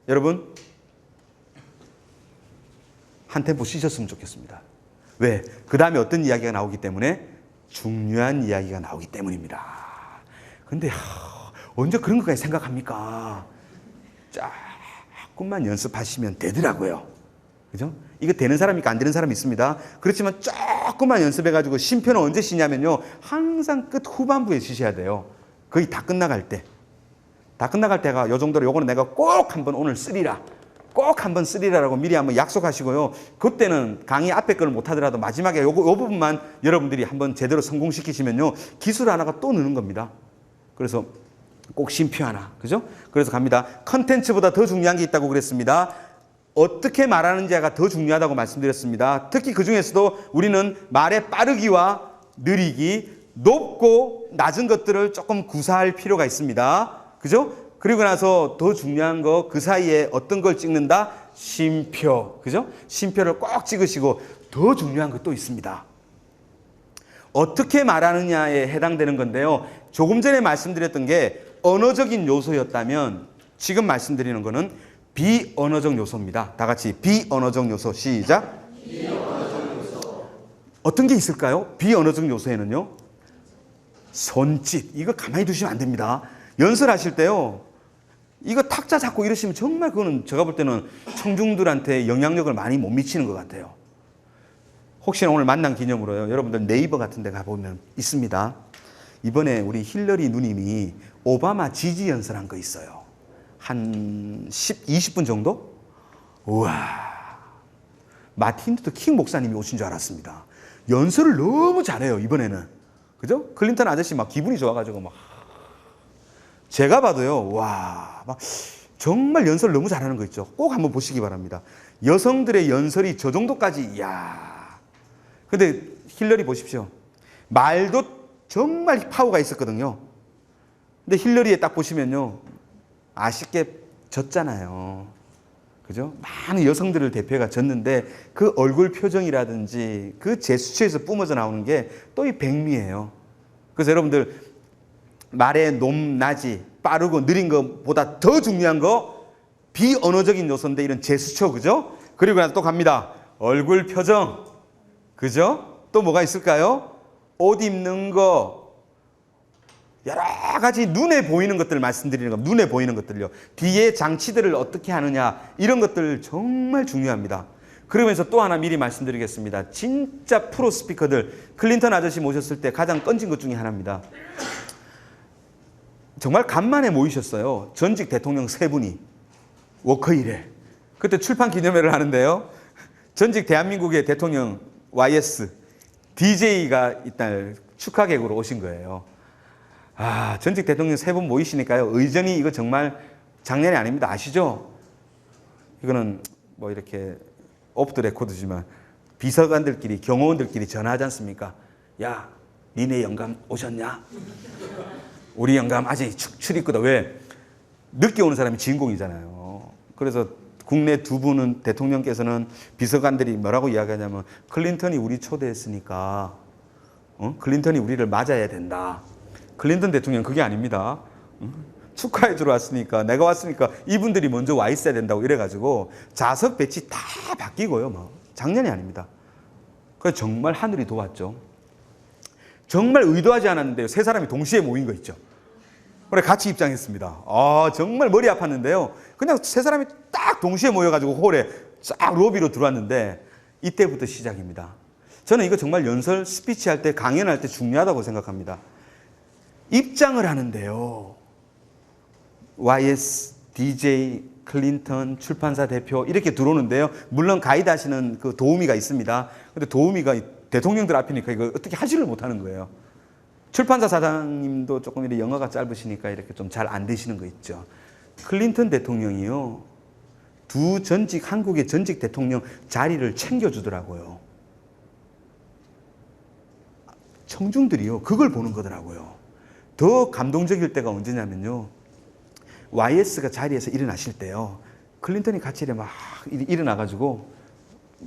여러분 한 템포 쉬셨으면 좋겠습니다. 왜? 그 다음에 어떤 이야기가 나오기 때문에 중요한 이야기가 나오기 때문입니다. 근데 언제 그런 것까지 생각합니까? 조금만 연습하시면 되더라고요. 그죠? 이거 되는 사람이 있고 안 되는 사람이 있습니다. 그렇지만 조금만 연습해가지고 쉼표는 언제 쉬냐면요. 항상 끝 후반부에 쉬셔야 돼요. 거의 다 끝나갈 때. 다 끝나갈 때가 요 정도로 요거는 내가 꼭 한번 오늘 쓰리라. 꼭 한번 쓰리라라고 미리 한번 약속하시고요. 그때는 강의 앞에 거를 못하더라도 마지막에 요 부분만 여러분들이 한번 제대로 성공시키시면요. 기술 하나가 또 느는 겁니다. 그래서 꼭 쉼표 하나. 그죠? 그래서 갑니다. 컨텐츠보다 더 중요한 게 있다고 그랬습니다. 어떻게 말하는지가 더 중요하다고 말씀드렸습니다. 특히 그 중에서도 우리는 말의 빠르기와 느리기, 높고 낮은 것들을 조금 구사할 필요가 있습니다. 그죠? 그리고 나서 더 중요한 거 그 사이에 어떤 걸 찍는다? 쉼표. 그죠? 쉼표를 꼭 찍으시고 더 중요한 것도 있습니다. 어떻게 말하느냐에 해당되는 건데요. 조금 전에 말씀드렸던 게 언어적인 요소였다면 지금 말씀드리는 거는 비언어적 요소입니다. 다 같이 비언어적 요소. 시작. 비언어적 요소. 어떤 게 있을까요? 비언어적 요소에는요. 손짓. 이거 가만히 두시면 안 됩니다. 연설하실 때요. 이거 탁자 잡고 이러시면 정말 그거는 제가 볼 때는 청중들한테 영향력을 많이 못 미치는 것 같아요. 혹시나 오늘 만난 기념으로요. 여러분들 네이버 같은 데 가보면 있습니다. 이번에 우리 힐러리 누님이 오바마 지지 연설한 거 있어요. 한 20분 정도? 우와. 마틴 루터 킹 목사님이 오신 줄 알았습니다. 연설을 너무 잘해요, 이번에는. 그죠? 클린턴 아저씨 막 기분이 좋아가지고 막. 제가 봐도요, 와, 막 정말 연설 너무 잘하는 거 있죠. 꼭 한번 보시기 바랍니다. 여성들의 연설이 저 정도까지, 이야. 근데 힐러리 보십시오. 말도 정말 파워가 있었거든요. 근데 힐러리에 딱 보시면요. 아쉽게 졌잖아요. 그죠? 많은 여성들을 대표가 졌는데 그 얼굴 표정이라든지 그 제스처에서 뿜어져 나오는 게 또 이 백미예요. 그래서 여러분들 말의 높낮이 빠르고 느린 것보다 더 중요한 거 비언어적인 요소인데 이런 제스처. 그죠? 그리고 나서 또 갑니다. 얼굴 표정. 그죠? 또 뭐가 있을까요? 옷 입는 거. 여러 가지 눈에 보이는 것들을 말씀드리는 겁니다. 눈에 보이는 것들요. 뒤에 장치들을 어떻게 하느냐. 이런 것들 정말 중요합니다. 그러면서 또 하나 미리 말씀드리겠습니다. 진짜 프로 스피커들. 클린턴 아저씨 모셨을 때 가장 건진 것 중에 하나입니다. 정말 간만에 모이셨어요. 전직 대통령 3분이. 워커힐에 그때 출판 기념회를 하는데요. 전직 대한민국의 대통령 YS DJ가 이날 축하객으로 오신 거예요. 아, 전직 대통령 세 분 모이시니까요. 의전이 이거 정말 장난이 아닙니다. 아시죠? 이거는 뭐 이렇게 오프 더 레코드지만 비서관들끼리 경호원들끼리 전화하지 않습니까? 야, 니네 영감 오셨냐? 우리 영감 아직 출입거다. 왜? 늦게 오는 사람이 주인공이잖아요. 그래서 국내 두 분은 대통령께서는 비서관들이 뭐라고 이야기하냐면 클린턴이 우리 초대했으니까 클린턴이 우리를 맞아야 된다. 클린턴 대통령 그게 아닙니다. 축하해 주러 왔으니까 내가 왔으니까 이분들이 먼저 와 있어야 된다고 이래가지고 좌석 배치 다 바뀌고요. 뭐 장난이 아닙니다. 그래서 정말 하늘이 도왔죠. 정말 의도하지 않았는데요. 세 사람이 동시에 모인 거 있죠. 그래 같이 입장했습니다. 아 정말 머리 아팠는데요. 그냥 세 사람이 딱 동시에 모여가지고 홀에 쫙 로비로 들어왔는데 이때부터 시작입니다. 저는 이거 정말 연설 스피치 할 때 강연할 때 중요하다고 생각합니다. 입장을 하는데요. YS, DJ, 클린턴, 출판사 대표 이렇게 들어오는데요. 물론 가이드 하시는 그 도우미가 있습니다. 근데 도우미가 대통령들 앞이니까 이거 어떻게 하지를 못하는 거예요. 출판사 사장님도 조금 이렇게 영어가 짧으시니까 이렇게 좀 잘 안 되시는 거 있죠. 클린턴 대통령이요. 한국의 전직 대통령 자리를 챙겨주더라고요. 청중들이요. 그걸 보는 거더라고요. 더 감동적일 때가 언제냐면요. YS가 자리에서 일어나실 때요. 클린턴이 같이 막 일어나가지고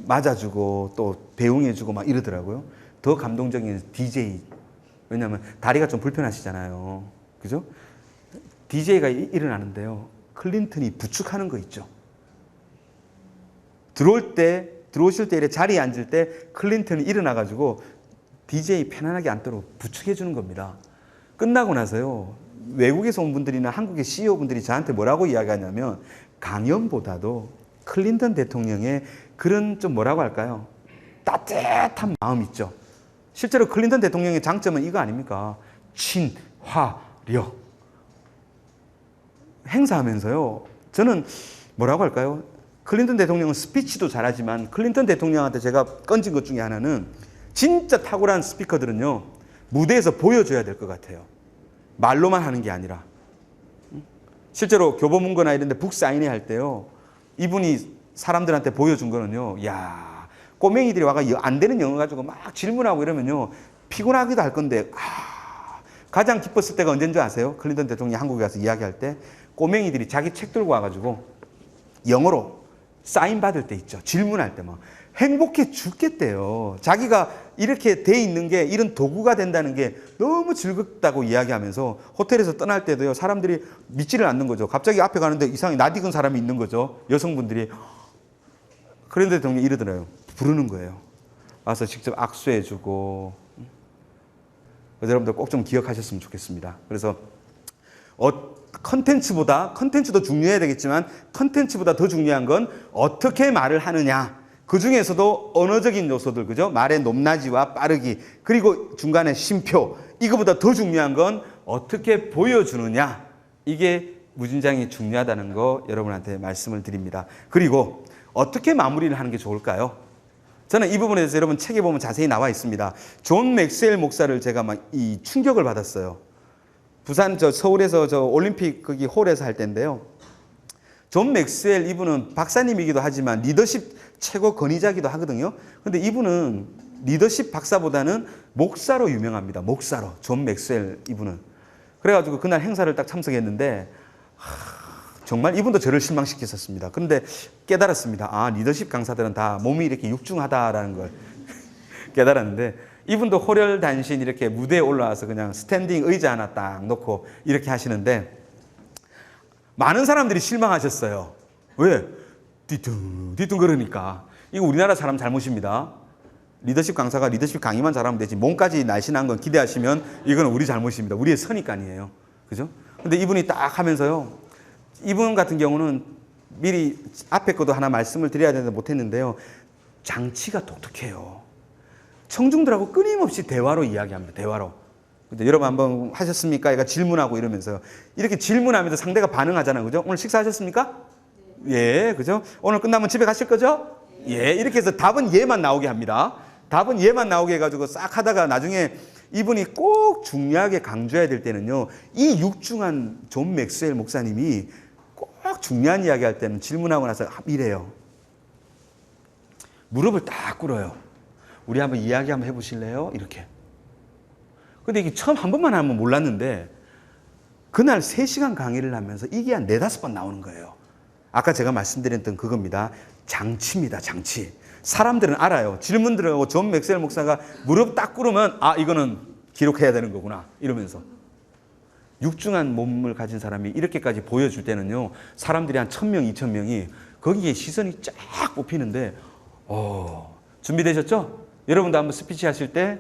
맞아주고 또 배웅해주고 막 이러더라고요. 더 감동적인 DJ. 왜냐하면 다리가 좀 불편하시잖아요. 그죠? DJ가 일어나는데요. 클린턴이 부축하는 거 있죠. 들어오실 때 자리에 앉을 때 클린턴이 일어나가지고 DJ 편안하게 앉도록 부축해 주는 겁니다. 끝나고 나서요. 외국에서 온 분들이나 한국의 CEO분들이 저한테 뭐라고 이야기하냐면 강연보다도 클린턴 대통령의 그런 좀 뭐라고 할까요? 따뜻한 마음 있죠. 실제로 클린턴 대통령의 장점은 이거 아닙니까? 친화력. 행사하면서요. 저는 뭐라고 할까요? 클린턴 대통령은 스피치도 잘하지만 클린턴 대통령한테 제가 건진 것 중에 하나는 진짜 탁월한 스피커들은요. 무대에서 보여줘야 될 것 같아요. 말로만 하는 게 아니라. 실제로 교보문고나 이런 데 북사인회 할 때요. 이분이 사람들한테 보여준 거는요. 야, 꼬맹이들이 와가 안 되는 영어 가지고 막 질문하고 이러면요. 피곤하기도 할 건데 가장 기뻤을 때가 언제인 줄 아세요? 클린턴 대통령이 한국에 가서 이야기할 때 꼬맹이들이 자기 책 들고 와가지고 영어로 사인 받을 때 있죠. 질문할 때 막 행복해 죽겠대요. 자기가 이렇게 돼 있는 게 이런 도구가 된다는 게 너무 즐겁다고 이야기하면서 호텔에서 떠날 때도요. 사람들이 믿지를 않는 거죠. 갑자기 앞에 가는데 이상하게 낯익은 사람이 있는 거죠. 여성분들이. 그런데 대통령이 이러더래요. 부르는 거예요. 와서 직접 악수해주고. 여러분들 꼭 좀 기억하셨으면 좋겠습니다. 그래서 컨텐츠도 중요해야 되겠지만 컨텐츠보다 더 중요한 건 어떻게 말을 하느냐. 그 중에서도 언어적인 요소들, 그죠? 말의 높낮이와 빠르기, 그리고 중간에 쉼표. 이거보다 더 중요한 건 어떻게 보여주느냐. 이게 무진장이 중요하다는 거 여러분한테 말씀을 드립니다. 그리고 어떻게 마무리를 하는 게 좋을까요? 저는 이 부분에 대해서 여러분 책에 보면 자세히 나와 있습니다. 존 맥스웰 목사를 제가 막 이 충격을 받았어요. 부산 서울에서 올림픽 거기 홀에서 할 때인데요. 존 맥스웰 이분은 박사님이기도 하지만 리더십 최고 권위자기도 하거든요. 근데 이분은 리더십 박사보다는 목사로 유명합니다. 목사로. 존 맥스웰 이분은. 그래가지고 그날 행사를 딱 참석했는데 정말 이분도 저를 실망시켰었습니다. 그런데 깨달았습니다. 아, 리더십 강사들은 다 몸이 이렇게 육중하다라는 걸 깨달았는데 이분도 호렬단신 이렇게 무대에 올라와서 그냥 스탠딩 의자 하나 딱 놓고 이렇게 하시는데 많은 사람들이 실망하셨어요. 왜? 뒤뚱 그러니까. 이거 우리나라 사람 잘못입니다. 리더십 강사가 리더십 강의만 잘하면 되지 몸까지 날씬한 건 기대하시면 이건 우리 잘못입니다. 우리의 선입관이에요. 그죠? 근데 이분이 딱 하면서요. 이분 같은 경우는 미리 앞에 것도 하나 말씀을 드려야 되는데 못했는데요. 장치가 독특해요. 청중들하고 끊임없이 대화로 이야기합니다. 대화로. 근데 여러분 한번 하셨습니까? 얘가 질문하고 이러면서 이렇게 질문하면서 상대가 반응하잖아요. 그죠? 오늘 식사하셨습니까? 예, 그죠? 오늘 끝나면 집에 가실 거죠? 예, 이렇게 해서 답은 예만 나오게 합니다. 답은 예만 나오게 해가지고 싹 하다가 나중에 이분이 꼭 중요하게 강조해야 될 때는요, 이 육중한 존 맥스웰 목사님이 꼭 중요한 이야기 할 때는 질문하고 나서 이래요. 무릎을 딱 꿇어요. 우리 한번 이야기 한번 해보실래요? 이렇게. 근데 이게 처음 한 번만 하면 몰랐는데 그날 3시간 강의를 하면서 이게 한 4-5번 나오는 거예요. 아까 제가 말씀드렸던 그겁니다. 장치입니다. 장치. 사람들은 알아요. 질문 들어가고 존 맥스웰 목사가 무릎 딱 꿇으면 아, 이거는 기록해야 되는 거구나 이러면서. 육중한 몸을 가진 사람이 이렇게까지 보여줄 때는요, 사람들이 한 1000명, 2000명이 거기에 시선이 쫙 뽑히는데 준비되셨죠? 여러분도 한번 스피치 하실 때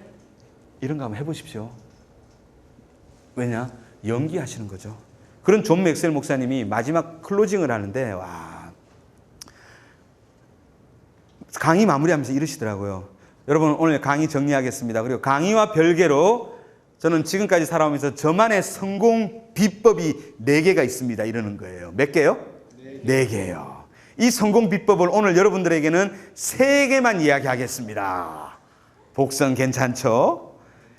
이런 거 한번 해보십시오. 왜냐? 연기하시는 거죠. 그런 존 맥스웰 목사님이 마지막 클로징을 하는데 강의 마무리하면서 이러시더라고요. 여러분, 오늘 강의 정리하겠습니다. 그리고 강의와 별개로 저는 지금까지 살아오면서 저만의 성공 비법이 4개가 있습니다. 이러는 거예요. 몇 개요? 4개요. 이 성공 비법을 오늘 여러분들에게는 3개만 이야기하겠습니다. 복선 괜찮죠?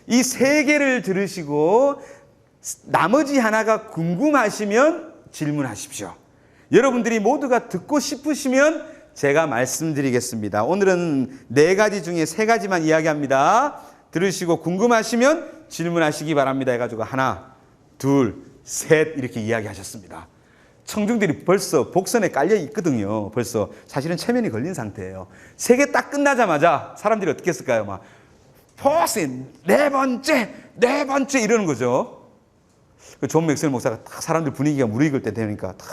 이 3개를 들으시고 나머지 하나가 궁금하시면 질문하십시오. 여러분들이 모두가 듣고 싶으시면 제가 말씀드리겠습니다. 오늘은 4가지 중에 3가지만 이야기합니다. 들으시고 궁금하시면 질문하시기 바랍니다. 해가지고 하나, 둘, 셋 이렇게 이야기하셨습니다. 청중들이 벌써 복선에 깔려 있거든요. 벌써 사실은 체면이 걸린 상태예요. 3개 딱 끝나자마자 사람들이 어떻게 했을까요? 막 복선 네 번째 이러는 거죠. 존 맥스웰 목사가 딱 사람들 분위기가 무르익을 때 되니까 딱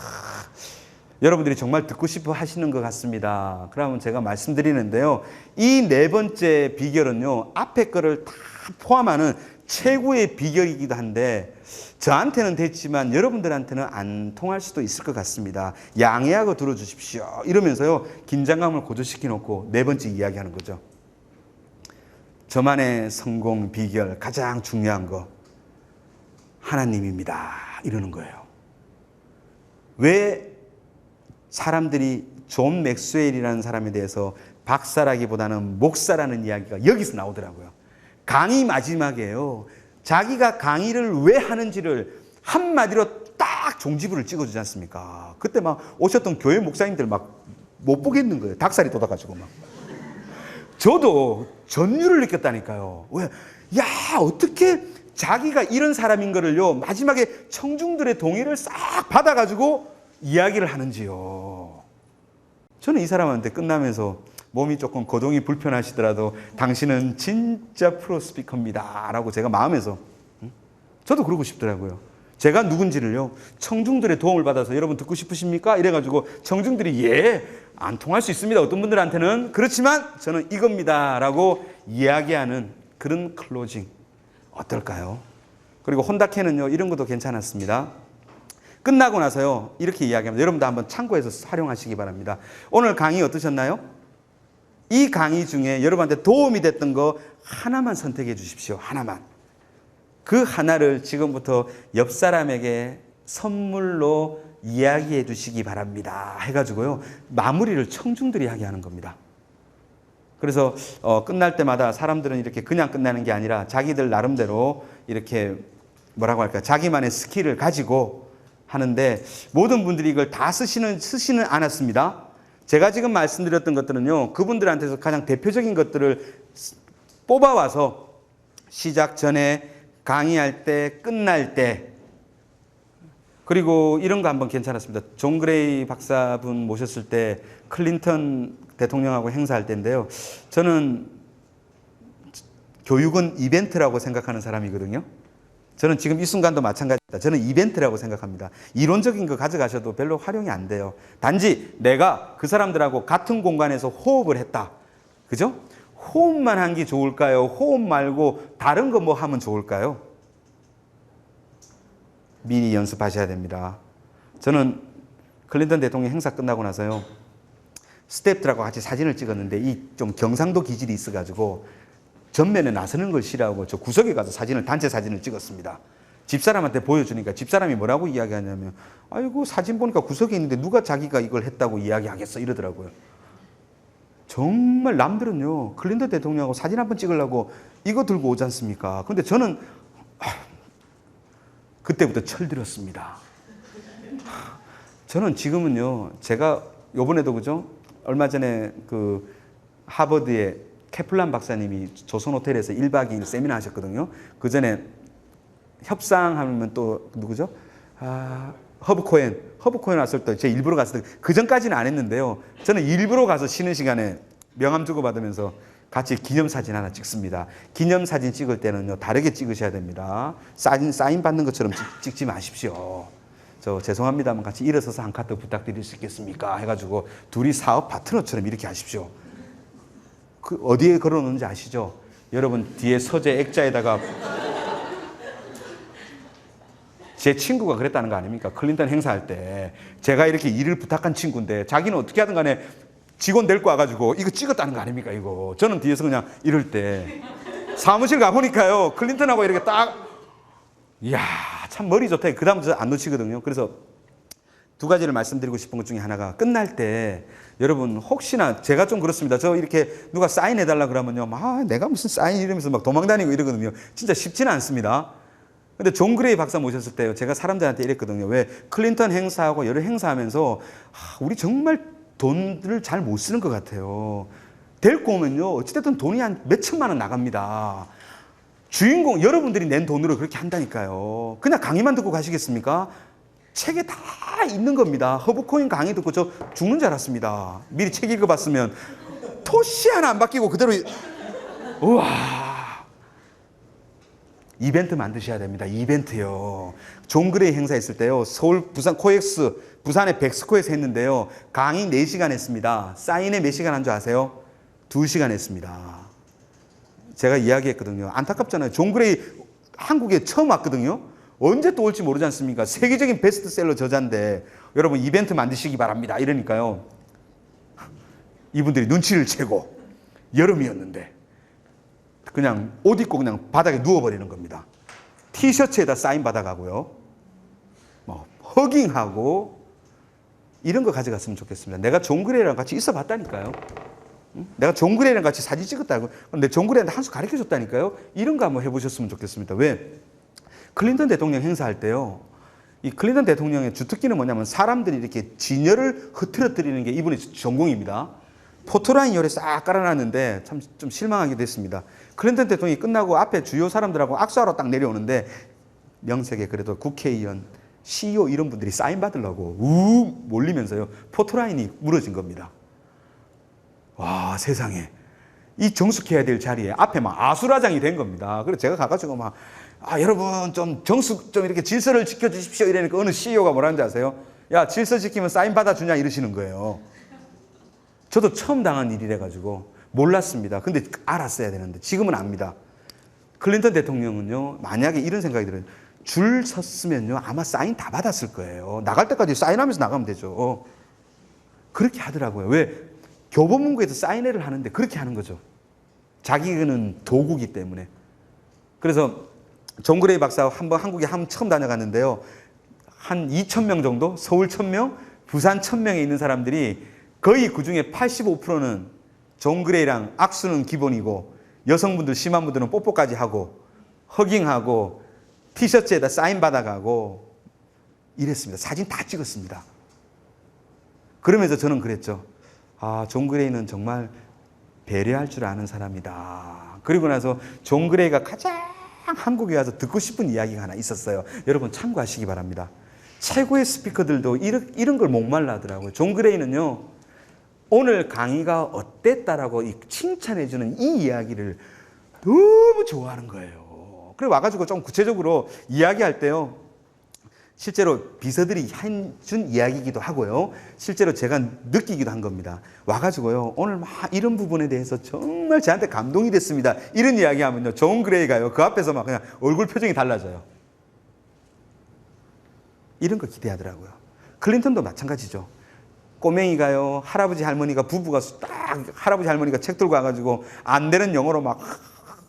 여러분들이 정말 듣고 싶어 하시는 것 같습니다. 그러면 제가 말씀드리는데요. 이 4번째 비결은요, 앞에 거를 다 포함하는 최고의 비결이기도 한데 저한테는 됐지만 여러분들한테는 안 통할 수도 있을 것 같습니다. 양해하고 들어주십시오. 이러면서요, 긴장감을 고조시켜 놓고 4번째 이야기하는 거죠. 저만의 성공 비결, 가장 중요한 거 하나님입니다. 이러는 거예요. 왜 사람들이 존 맥스웰이라는 사람에 대해서 박사라기보다는 목사라는 이야기가 여기서 나오더라고요. 강의 마지막에요, 자기가 강의를 왜 하는지를 한마디로 딱 종지부를 찍어주지 않습니까? 그때 막 오셨던 교회 목사님들 막 못 보겠는 거예요. 닭살이 돋아가지고 막. 저도 전율을 느꼈다니까요. 왜? 야, 어떻게 자기가 이런 사람인 거를요, 마지막에 청중들의 동의를 싹 받아가지고 이야기를 하는지요. 저는 이 사람한테 끝나면서 몸이 조금 거동이 불편하시더라도 당신은 진짜 프로 스피커입니다 라고 제가 마음에서, 저도 그러고 싶더라고요. 제가 누군지를요, 청중들의 도움을 받아서 여러분 듣고 싶으십니까? 이래가지고 청중들이 예, 안 통할 수 있습니다. 어떤 분들한테는. 그렇지만 저는 이겁니다 라고 이야기하는 그런 클로징 어떨까요? 그리고 혼다케는요, 이런 것도 괜찮았습니다. 끝나고 나서요, 이렇게 이야기합니다. 여러분도 한번 참고해서 활용하시기 바랍니다. 오늘 강의 어떠셨나요? 이 강의 중에 여러분한테 도움이 됐던 거 하나만 선택해 주십시오. 하나만. 그 하나를 지금부터 옆 사람에게 선물로 이야기해 주시기 바랍니다. 해가지고요, 마무리를 청중들이 하게 하는 겁니다. 그래서 끝날 때마다 사람들은 이렇게 그냥 끝나는 게 아니라 자기들 나름대로 이렇게 뭐라고 할까, 자기만의 스킬을 가지고 하는데 모든 분들이 이걸 다 쓰시는 않았습니다. 제가 지금 말씀드렸던 것들은요, 그분들한테서 가장 대표적인 것들을 뽑아와서 시작 전에, 강의할 때, 끝날 때, 그리고 이런 거 한번 괜찮았습니다. 존 그레이 박사분 모셨을 때 클린턴 대통령하고 행사할 때인데요. 저는 교육은 이벤트라고 생각하는 사람이거든요. 저는 지금 이 순간도 마찬가지입니다. 저는 이벤트라고 생각합니다. 이론적인 거 가져가셔도 별로 활용이 안 돼요. 단지 내가 그 사람들하고 같은 공간에서 호흡을 했다. 그죠? 호흡만 한 게 좋을까요? 호흡 말고 다른 거 뭐 하면 좋을까요? 미리 연습하셔야 됩니다. 저는 클린턴 대통령 행사 끝나고 나서요, 스태프들하고 같이 사진을 찍었는데 이 좀 경상도 기질이 있어가지고 전면에 나서는 걸 싫어하고 저 구석에 가서 단체 사진을 찍었습니다. 집사람한테 보여주니까 집사람이 뭐라고 이야기하냐면 아이고 사진 보니까 구석에 있는데 누가 자기가 이걸 했다고 이야기하겠어 이러더라고요. 정말 남들은요 클린턴 대통령하고 사진 한번 찍으려고 이거 들고 오지 않습니까? 근데 저는 그때부터 철들었습니다. 저는 지금은요 제가 요번에도 그죠? 얼마 전에 그 하버드의 케플란 박사님이 조선호텔에서 1박 2일 세미나 하셨거든요. 그 전에 협상하면 또 누구죠? 허브 코엔 왔을 때 제가 일부러 갔을 때 그 전까지는 안 했는데요. 저는 일부러 가서 쉬는 시간에 명함 주고 받으면서 같이 기념사진 하나 찍습니다. 기념사진 찍을 때는요 다르게 찍으셔야 됩니다. 사인 받는 것처럼 찍지 마십시오. 저 죄송합니다만 같이 일어서서 한 카트 부탁드릴 수 있겠습니까? 해가지고 둘이 사업 파트너처럼 이렇게 하십시오. 그 어디에 걸어놓는지 아시죠? 여러분 뒤에 서재 액자에다가 제 친구가 그랬다는 거 아닙니까? 클린턴 행사할 때 제가 이렇게 일을 부탁한 친구인데 자기는 어떻게 하든 간에 직원 데리고 와가지고 이거 찍었다는 거 아닙니까? 이거 저는 뒤에서 그냥 이럴 때 사무실 가보니까요 클린턴하고 이렇게 딱 이야 참 머리 좋다. 그 다음부터 안 놓치거든요. 그래서 두 가지를 말씀드리고 싶은 것 중에 하나가 끝날 때 여러분 혹시나 제가 좀 그렇습니다. 저 이렇게 누가 사인해달라 그러면요 내가 무슨 사인 이러면서 막 도망다니고 이러거든요. 진짜 쉽지는 않습니다. 근데 존 그레이 박사 모셨을 때요 제가 사람들한테 이랬거든요. 왜 클린턴 행사하고 여러 행사하면서 우리 정말 돈을 잘 못 쓰는 것 같아요. 데리고 오면요 어찌됐든 돈이 한 몇 천만 원 나갑니다. 주인공 여러분들이 낸 돈으로 그렇게 한다니까요. 그냥 강의만 듣고 가시겠습니까? 책에 다 있는 겁니다. 허브코인 강의 듣고 저 죽는 줄 알았습니다. 미리 책 읽어봤으면 토시 하나 안 바뀌고 그대로 우와 이벤트 만드셔야 됩니다. 이벤트요. 존 그레이 행사 했을 때요. 서울, 부산, 코엑스, 부산의 백스코에서 했는데요. 강의 4시간 했습니다. 사인회 몇 시간 한 줄 아세요? 2시간 했습니다. 제가 이야기했거든요. 안타깝잖아요. 존 그레이 한국에 처음 왔거든요. 언제 또 올지 모르지 않습니까? 세계적인 베스트셀러 저자인데 여러분 이벤트 만드시기 바랍니다. 이러니까요. 이분들이 눈치를 채고 여름이었는데 그냥 옷 입고 그냥 바닥에 누워버리는 겁니다. 티셔츠에다 사인 받아가고요. 뭐 허깅하고 이런 거 가져갔으면 좋겠습니다. 내가 존 그레이랑 같이 있어 봤다니까요. 내가 존 그레이랑 같이 사진 찍었다고. 근데 존 그레이한테 한 수 가르쳐 줬다니까요. 이런 거 한번 해보셨으면 좋겠습니다. 왜? 클린턴 대통령 행사할 때요. 이 클린턴 대통령의 주특기는 뭐냐면 사람들이 이렇게 진열을 흐트러뜨리는 게 이분의 전공입니다. 포토라인 열에 싹 깔아놨는데 참 좀 실망하기도 했습니다. 클린턴 대통령이 끝나고 앞에 주요 사람들하고 악수하러 딱 내려오는데 명색에 그래도 국회의원, CEO 이런 분들이 사인 받으려고 몰리면서요. 포토라인이 무너진 겁니다. 와 세상에 이 정숙해야 될 자리에 앞에 막 아수라장이 된 겁니다. 그래서 제가 가가지고 막 여러분 좀 정숙 좀 이렇게 질서를 지켜주십시오 이러니까 어느 CEO가 뭐라는지 아세요? 야 질서 지키면 사인 받아주냐 이러시는 거예요. 저도 처음 당한 일이래 가지고 몰랐습니다. 근데 알았어야 되는데 지금은 압니다. 클린턴 대통령은요 만약에 이런 생각이 들어요. 줄 섰으면요 아마 사인 다 받았을 거예요. 나갈 때까지 사인하면서 나가면 되죠. 그렇게 하더라고요. 왜? 교보문고에서 사인회를 하는데 그렇게 하는 거죠. 자기는 도구기 때문에. 그래서 존 그레이 박사 한번 한국에 처음 다녀갔는데요. 한 2,000명 정도? 서울 1,000명? 부산 1,000명에 있는 사람들이 거의 그중에 85%는 존 그레이랑 악수는 기본이고 여성분들 심한 분들은 뽀뽀까지 하고 허깅하고 티셔츠에다 사인 받아가고 이랬습니다. 사진 다 찍었습니다. 그러면서 저는 그랬죠. 존 그레이는 정말 배려할 줄 아는 사람이다. 그리고 나서 존 그레이가 가장 한국에 와서 듣고 싶은 이야기가 하나 있었어요. 여러분 참고하시기 바랍니다. 최고의 스피커들도 이런 걸 목말라 하더라고요. 존 그레이는요. 오늘 강의가 어땠다라고 칭찬해주는 이 이야기를 너무 좋아하는 거예요. 그래 와가지고 좀 구체적으로 이야기할 때요. 실제로 비서들이 해준 이야기이기도 하고요. 실제로 제가 느끼기도 한 겁니다. 와가지고요. 오늘 막 이런 부분에 대해서 정말 저한테 감동이 됐습니다. 이런 이야기 하면요. 존 그레이가요. 그 앞에서 막 그냥 얼굴 표정이 달라져요. 이런 거 기대하더라고요. 클린턴도 마찬가지죠. 꼬맹이가요. 할아버지 할머니가 부부가 딱 할아버지 할머니가 책 들고 와가지고 안 되는 영어로 막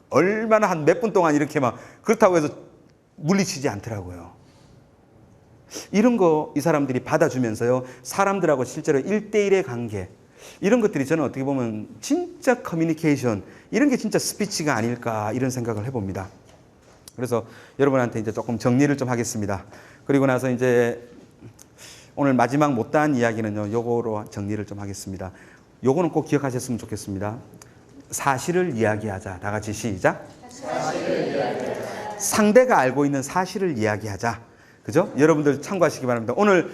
얼마나 한 몇 분 동안 이렇게 막 그렇다고 해서 물리치지 않더라고요. 이런 거 이 사람들이 받아주면서요, 사람들하고 실제로 1대1의 관계, 이런 것들이 저는 어떻게 보면 진짜 커뮤니케이션, 이런 게 진짜 스피치가 아닐까, 이런 생각을 해봅니다. 그래서 여러분한테 이제 조금 정리를 좀 하겠습니다. 그리고 나서 이제 오늘 마지막 못다한 이야기는요, 요거로 정리를 좀 하겠습니다. 요거는 꼭 기억하셨으면 좋겠습니다. 사실을 이야기하자. 다 같이 시작. 사실을 이야기하자. 상대가 알고 있는 사실을 이야기하자. 그죠? 여러분들 참고하시기 바랍니다. 오늘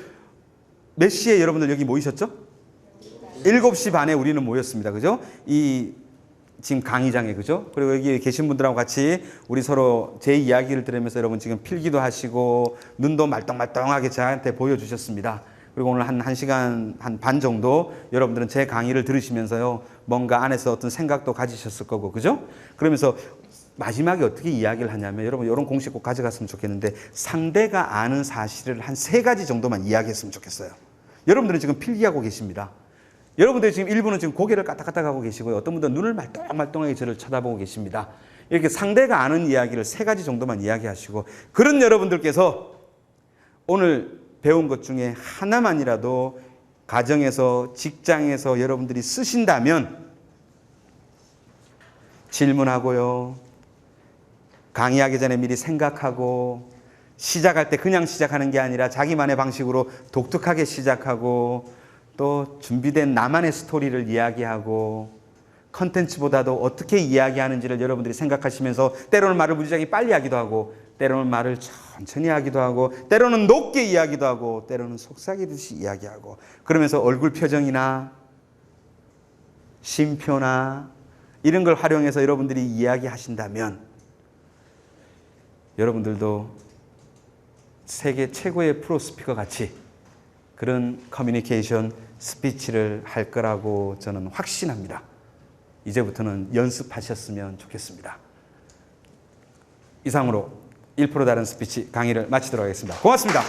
몇 시에 여러분들 여기 모이셨죠? 7시 반에 우리는 모였습니다. 그죠? 이 지금 강의장에, 그죠? 그리고 여기 계신 분들하고 같이 우리 서로 제 이야기를 들으면서 여러분 지금 필기도 하시고 눈도 말똥말똥하게 저한테 보여주셨습니다. 그리고 오늘 한 1시간 한 반 정도 여러분들은 제 강의를 들으시면서요, 뭔가 안에서 어떤 생각도 가지셨을 거고, 그죠? 그러면서 마지막에 어떻게 이야기를 하냐면, 여러분 이런 공식 꼭 가져갔으면 좋겠는데, 상대가 아는 사실을 한 3가지 정도만 이야기했으면 좋겠어요. 여러분들은 지금 필기하고 계십니다. 여러분들이 지금 일부는 지금 고개를 까딱까딱하고 계시고요. 어떤 분들은 눈을 말똥말똥하게 저를 쳐다보고 계십니다. 이렇게 상대가 아는 이야기를 3가지 정도만 이야기하시고, 그런 여러분들께서 오늘 배운 것 중에 하나만이라도 가정에서, 직장에서 여러분들이 쓰신다면 질문하고요, 강의하기 전에 미리 생각하고, 시작할 때 그냥 시작하는 게 아니라 자기만의 방식으로 독특하게 시작하고, 또 준비된 나만의 스토리를 이야기하고, 컨텐츠보다도 어떻게 이야기하는지를 여러분들이 생각하시면서 때로는 말을 무지하게 빨리 하기도 하고, 때로는 말을 천천히 하기도 하고, 때로는 높게 이야기도 하고, 때로는 속삭이듯이 이야기하고, 그러면서 얼굴 표정이나 쉼표나 이런 걸 활용해서 여러분들이 이야기하신다면 여러분들도 세계 최고의 프로 스피커 같이 그런 커뮤니케이션 스피치를 할 거라고 저는 확신합니다. 이제부터는 연습하셨으면 좋겠습니다. 이상으로 1% 다른 스피치 강의를 마치도록 하겠습니다. 고맙습니다.